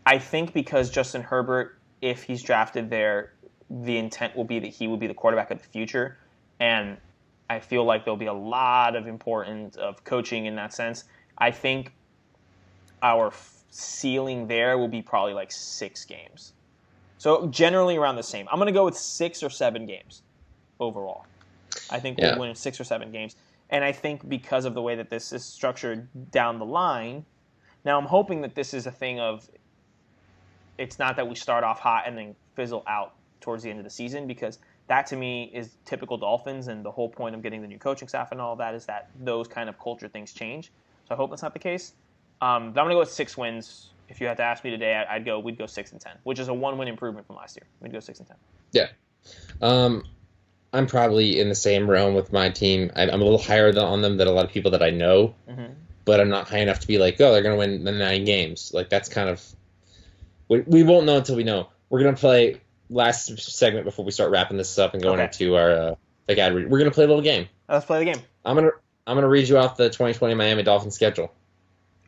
I think because Justin Herbert, if he's drafted there, the intent will be that he will be the quarterback of the future. And I feel like there'll be a lot of importance of coaching in that sense. I think our ceiling there will be probably like 6 games. So generally around the same. I'm going to go with 6 or 7 games overall. I think we'll win 6 or 7 games. And I think because of the way that this is structured down the line, now I'm hoping that this is a thing of it's not that we start off hot and then fizzle out towards the end of the season, because that to me is typical Dolphins, and the whole point of getting the new coaching staff and all of that is that those kind of culture things change. So I hope that's not the case. But I'm going to go with 6 wins. If you had to ask me today, we'd go 6-10, which is a 1-win improvement from last year. We'd go 6-10. Yeah. I'm probably in the same realm with my team. I'm a little higher on them than a lot of people that I know, but I'm not high enough to be like, oh, they're going to win the 9 games. Like, that's kind of... We won't know until we know. We're going to play last segment before we start wrapping this up and going into our ad read. We're going to play a little game. Let's play the game. I'm gonna read you off the 2020 Miami Dolphins schedule.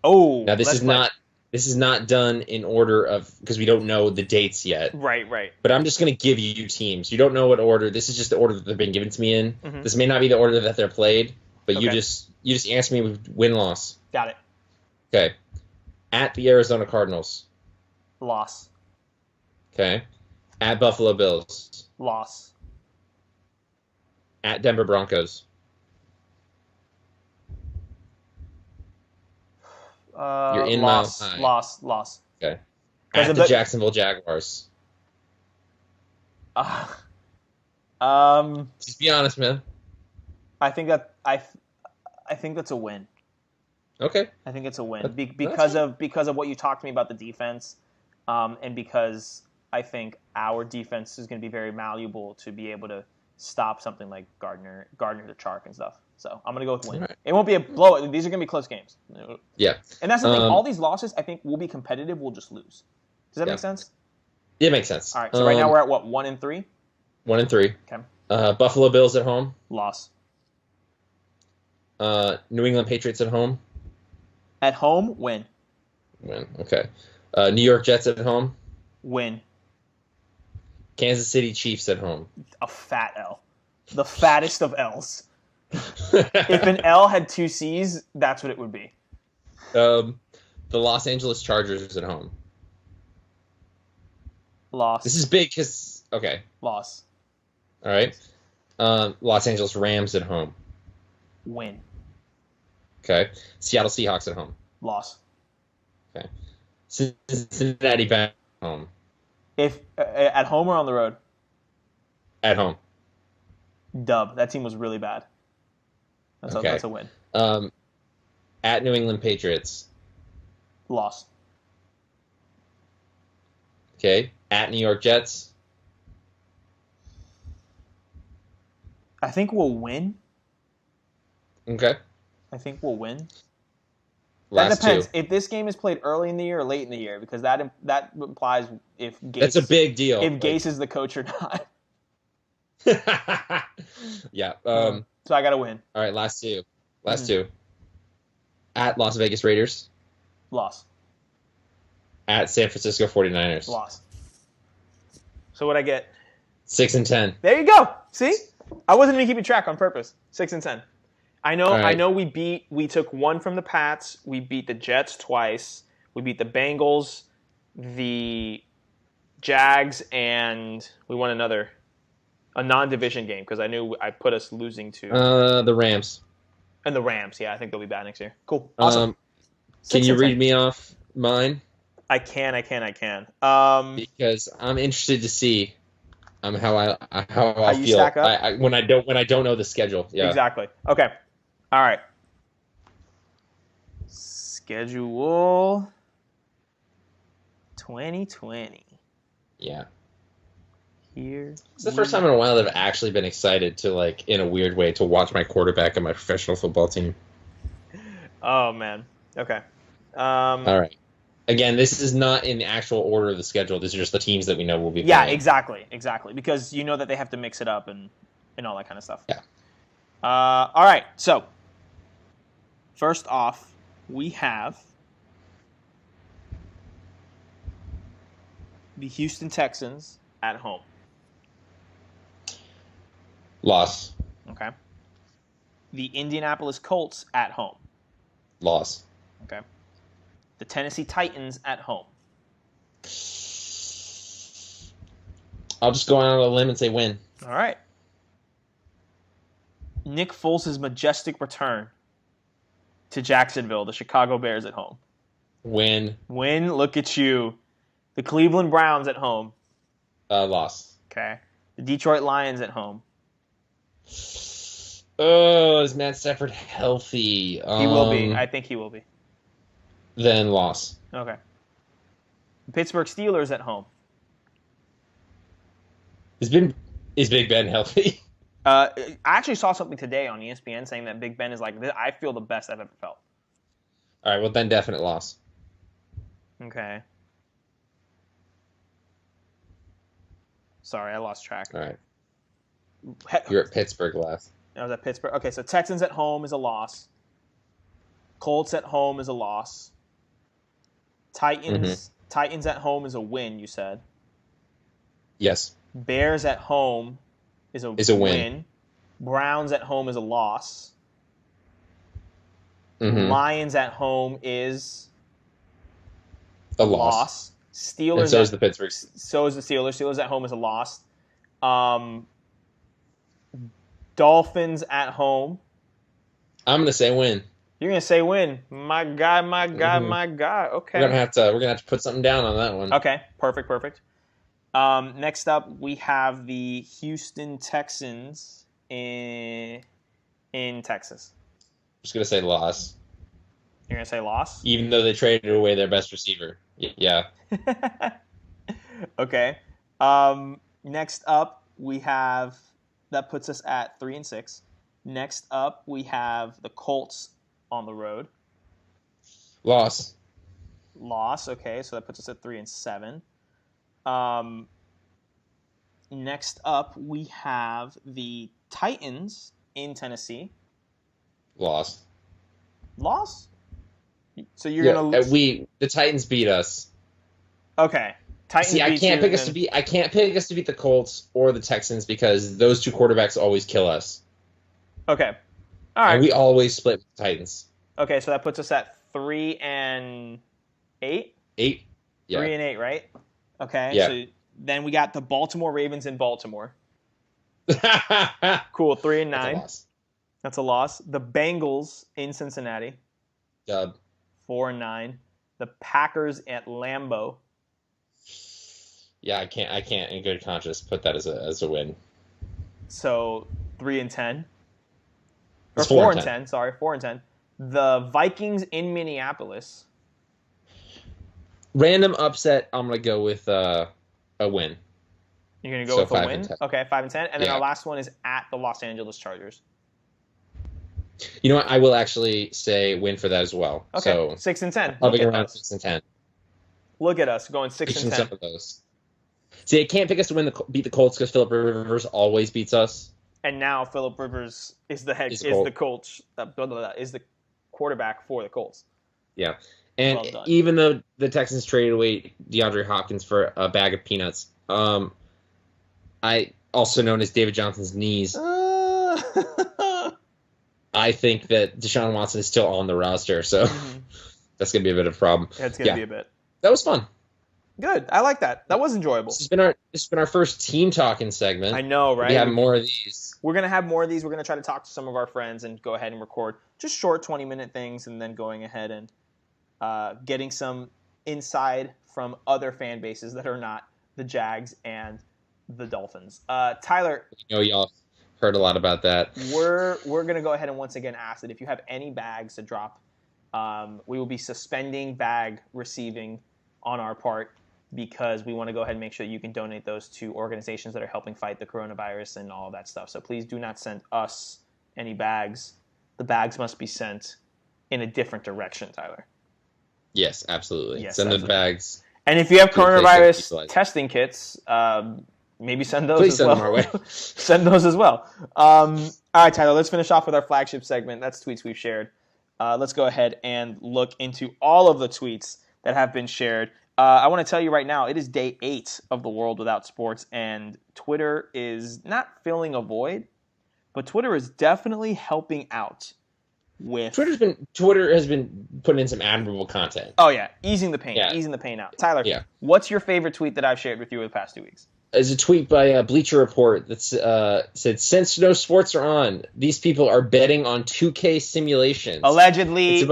Oh, now this is not done in order of because we don't know the dates yet. Right. But I'm just gonna give you teams. You don't know what order. This is just the order that they've been given to me in. Mm-hmm. This may not be the order that they're played, but you just answer me with win-loss. Got it. Okay. At the Arizona Cardinals. Loss. Okay. At Buffalo Bills. Loss. At Denver Broncos. You're in loss. Mile High. Loss. Okay. At the Jacksonville Jaguars. Just be honest, man. I think that's a win. Okay. I think it's a win because of what you talked to me about the defense, and because I think our defense is going to be very malleable to be able to stop something like Gardner the Chark and stuff. So I'm going to go with win. Right. It won't be a blowout. These are going to be close games. Yeah. And that's the thing. All these losses, I think, will be competitive. We'll just lose. Does that make sense? It makes sense. All right. So right now we're at what? 1-3. 1-3. Okay. Buffalo Bills at home. Loss. New England Patriots at home. At home, win. Win. Okay. New York Jets at home. Win. Kansas City Chiefs at home. A fat L. The fattest of L's. If an L had 2 C's, that's what it would be. The Los Angeles Chargers at home. Loss. This is big because... Okay. Loss. All right. Los Angeles Rams at home. Win. Seattle Seahawks at home. Loss. Okay. Cincinnati Bengals at home. If at home or on the road? At home. Dub. That team was really bad. That's a win. At New England Patriots. Loss. Okay. At New York Jets. I think we'll win. Okay. I think we'll win. Last That depends. two. If this game is played early in the year or late in the year, because that implies if Gase, That's a big deal. If Gase is the coach or not. Yeah. So I got to win. All right, last two. Last two. At Las Vegas Raiders. Loss. At San Francisco 49ers. Loss. So what I get? 6-10. There you go. See? I wasn't even keeping track on purpose. 6-10. I know. Right. I know. We took one from the Pats. We beat the Jets twice. We beat the Bengals, the Jags, and we won a non-division game because I knew I put us losing to The Rams. And the Rams. Yeah, I think they'll be bad next year. Cool. Awesome. Can you read me off mine? I can. Because I'm interested to see how I you feel stack up? when I don't know the schedule. Yeah. Exactly. Okay. All right. Schedule 2020. Yeah. Here. It's the first time in a while that I've actually been excited to, like, in a weird way, to watch my quarterback on my professional football team. Oh, man. Okay. All right. Again, this is not in the actual order of the schedule. These are just the teams that we know will be playing. Yeah, exactly. Because you know that they have to mix it up and all that kind of stuff. Yeah. All right. So, first off, we have the Houston Texans at home. Loss. Okay. The Indianapolis Colts at home. Loss. Okay. The Tennessee Titans at home. I'll just go out on a limb and say win. All right. Nick Foles' majestic return to Jacksonville, the Chicago Bears at home. Win. Look at you. The Cleveland Browns at home. Loss. Okay. The Detroit Lions at home. Oh, is Matt Stafford healthy? He will be. I think he will be. Then loss. Okay. The Pittsburgh Steelers at home. Is Big Ben healthy? I actually saw something today on ESPN saying that Big Ben is like, I feel the best I've ever felt. All right, well, then definite loss. Okay. Sorry, I lost track. All right. You're at Pittsburgh last. I was at Pittsburgh. Okay, so Texans at home is a loss. Colts at home is a loss. Titans at home is a win, you said. Yes. Bears at home is a win. Browns at home is a loss. Lions at home is a loss. Steelers. And so is the Pittsburgh. So is the Steelers. Steelers at home is a loss. Dolphins at home. I'm gonna say win. You're gonna say win. My God. Okay. We're gonna have to put something down on that one. Okay. Perfect. Next up, we have the Houston Texans in Texas. I'm just gonna say loss. You're gonna say loss? Even though they traded away their best receiver. Yeah. Okay. Next up, we have that puts us at 3-6. Next up, we have the Colts on the road. Loss. Okay, so that puts us at 3-7. Next up, we have the Titans in Tennessee. Loss. So you're gonna the Titans beat us. Okay. Titans. See, I can't pick us to beat the Colts or the Texans because those two quarterbacks always kill us. Okay. All right. And we always split with the Titans. Okay, so that puts us at 3-8. 8. Yeah. 3-8, right? Okay. Yeah. So then we got the Baltimore Ravens in Baltimore. Cool. 3-9. That's a loss. The Bengals in Cincinnati. Dub. 4-9. The Packers at Lambeau. Yeah, I can't in good conscience put that as a win. So 3-10. Or It's 4-10. Sorry, 4-10. The Vikings in Minneapolis. Random upset. I'm gonna go with a win. You're gonna go with a 5 win. and 10. Okay, 5-10, and then Yeah. our last one is at the Los Angeles Chargers. You know what? I will actually say win for that as well. Okay, So 6-10. I'll Look be at around us. 6-10. Look at us going 6 Each and and 10. some of those. See, I can't pick us to beat the Colts because Philip Rivers always beats us. And now Philip Rivers is the Colts is the quarterback for the Colts. Yeah, and Well even though the Texans traded away DeAndre Hopkins for a bag of peanuts, I also known as David Johnson's knees. I think that Deshaun Watson is still on the roster, so that's gonna be a bit of a problem. It's gonna be a bit. That was fun. Good. I like that. That was enjoyable. This has been our first team talking segment. I know, right? We have more of these. We're gonna have more of these. We're gonna try to talk to some of our friends and go ahead and record just short 20-minute things, and then going ahead and getting some inside from other fan bases that are not the Jags and the Dolphins. Tyler, I know y'all heard a lot about that. We're gonna go ahead and once again ask that if you have any bags to drop, we will be suspending bag receiving on our part, because we want to go ahead and make sure you can donate those to organizations that are helping fight the coronavirus and all of that stuff. So please do not send us any bags. The bags must be sent in a different direction, Tyler. Yes, absolutely. Yes, send absolutely. the bags. And if you have coronavirus testing kits, maybe send those Please as send well. them our way. Send those as well. All right, Tyler, let's finish off with our flagship segment. That's tweets we've shared. Let's go ahead and look into all of the tweets that have been shared. I want to tell you right now, it is day 8 of the world without sports, and Twitter is not filling a void, but Twitter is definitely helping out with... Twitter has been putting in some admirable content. Oh, yeah. Easing the pain out. Tyler, what's your favorite tweet that I've shared with you over the past 2 weeks? There's a tweet by Bleacher Report that said, since no sports are on, these people are betting on 2K simulations. Allegedly. It's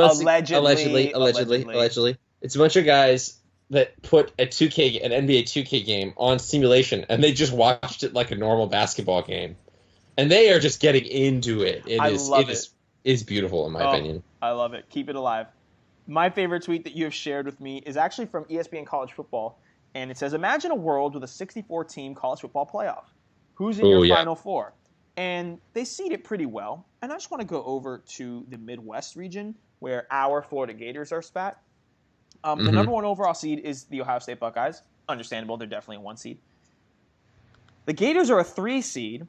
a bunch of guys that put an NBA 2K game on simulation, and they just watched it like a normal basketball game. And they are just getting into it. It is beautiful, in my opinion. I love it. Keep it alive. My favorite tweet that you have shared with me is actually from ESPN College Football, and it says, imagine a world with a 64-team college football playoff. Who's in your Final Four? And they seed it pretty well. And I just want to go over to the Midwest region, where our Florida Gators are spat. The number 1 overall seed is the Ohio State Buckeyes. Understandable. They're definitely a 1 seed. The Gators are a 3 seed.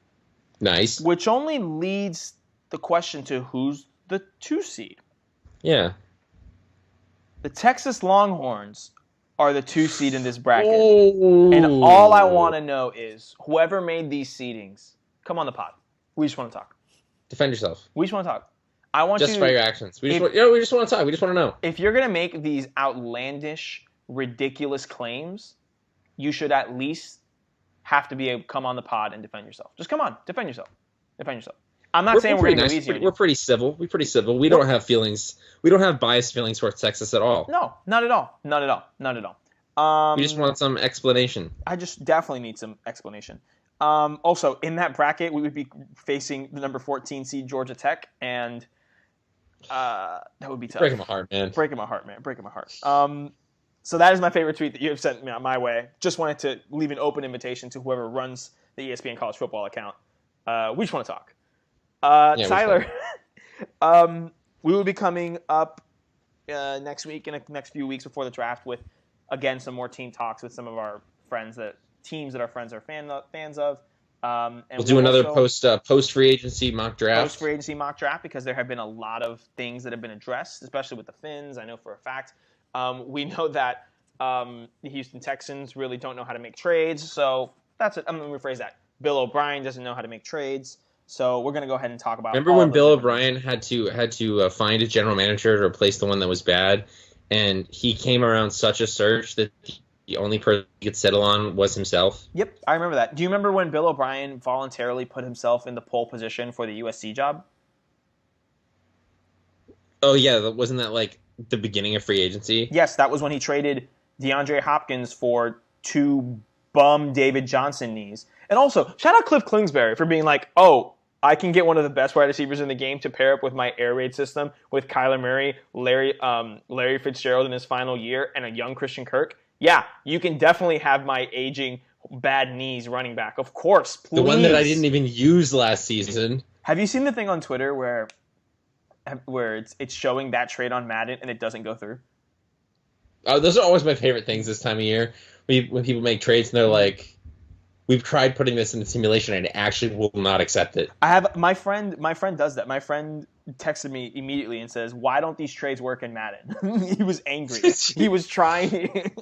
Nice. Which only leads the question to who's the 2 seed. Yeah. The Texas Longhorns are the 2 seed in this bracket. Oh. And all I want to know is whoever made these seedings, come on the pod. We just want to talk. Defend yourself. We just want to talk. I want justify your actions. We just want to talk. We just want to know. If you're going to make these outlandish, ridiculous claims, you should at least have to be able to come on the pod and defend yourself. Just come on, defend yourself. Defend yourself. I'm not saying we're going to go easy on you. We're pretty civil. We're pretty civil. We don't have feelings. We don't have biased feelings towards Texas at all. No, not at all. Not at all. Not at all. We just want some explanation. I just definitely need some explanation. Also, in that bracket, we would be facing the number 14 seed Georgia Tech, and that would be tough. Breaking my heart, man. Breaking my heart. So that is my favorite tweet that you have sent me my way. Just wanted to leave an open invitation to whoever runs the ESPN College Football account. We just want to talk. Tyler, we will be coming up next week and the next few weeks before the draft with, again, some more team talks with some of our friends, teams that our friends are fans of. And we'll do another post free agency mock draft. Post free agency mock draft, because there have been a lot of things that have been addressed, especially with the Phins. I know for a fact. We know that the Houston Texans really don't know how to make trades, so that's it. I'm going to rephrase that. Bill O'Brien doesn't know how to make trades, so we're going to go ahead and talk about. Remember when Bill O'Brien had to find a general manager to replace the one that was bad, and he came around such a search that the only person he could settle on was himself? Yep, I remember that. Do you remember when Bill O'Brien voluntarily put himself in the pole position for the USC job? Oh yeah, wasn't that like the beginning of free agency? Yes, that was when he traded DeAndre Hopkins for 2 bum David Johnson knees. And also, shout out Cliff Kingsbury for being like, oh, I can get one of the best wide receivers in the game to pair up with my air raid system with Kyler Murray, Larry Fitzgerald in his final year, and a young Christian Kirk. Yeah, you can definitely have my aging bad knees running back. Of course, please. The one that I didn't even use last season. Have you seen the thing on Twitter where it's showing that trade on Madden and it doesn't go through? Oh, those are always my favorite things this time of year. When people make trades and they're like, "We've tried putting this in the simulation and it actually will not accept it." I have my friend does that. My friend texted me immediately and says, "Why don't these trades work in Madden?" He was angry. He was trying.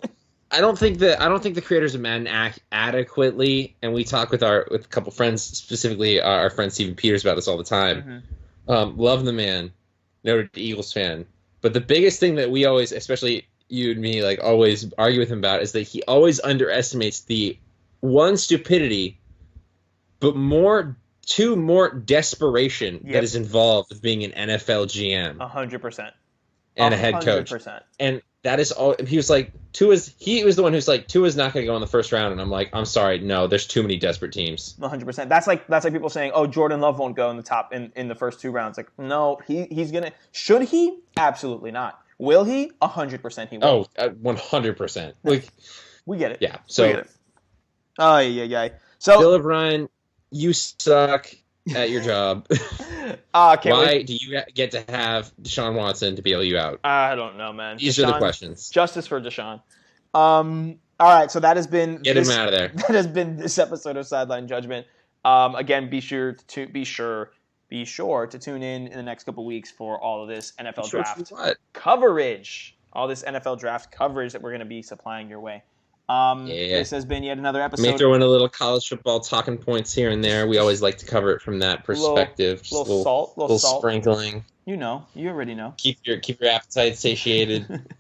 I don't think the creators of Madden act adequately, and we talk with a couple friends, specifically our friend Steven Peters, about this all the time. Love the man, noted Eagles fan, but the biggest thing that we always, especially you and me, like always argue with him about is that he always underestimates the one stupidity, but more desperation that is involved with being an NFL GM. 100%. And a head coach. 100%. And that is all. He was like, he was the one who's like, Tua's not going to go in the first round. And I'm like, I'm sorry, no, there's too many desperate teams. 100%. That's like people saying, oh, Jordan Love won't go in the top in the first 2 rounds. Like, no, he's going to. Should he? Absolutely not. Will he? 100% he will. Oh, 100%. Like, we get it. Yeah. So, we get it. Oh, yeah. So, Bill O'Brien, you suck at your job. Why do you get to have Deshaun Watson to bail you out? I don't know, man. These are the questions. Justice for Deshaun. All right, so that has been him out of there. That has been this episode of Sideline Judgment. Again, be sure to tune in the next couple weeks for all of this NFL draft coverage. All this NFL draft coverage that we're going to be supplying your way. This has been yet another episode. May throw in a little college football talking points here and there. We always like to cover it from that perspective. Little salt, sprinkling. You already know. Keep your appetite satiated.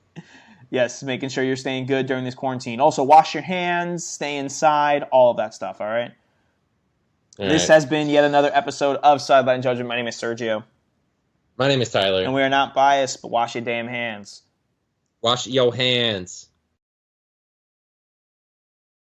Yes, making sure you're staying good during this quarantine. Also, wash your hands, stay inside, all of that stuff. All right. This has been yet another episode of Sideline Judgment. My name is Sergio. My name is Tyler. And we are not biased, but wash your damn hands. Wash your hands.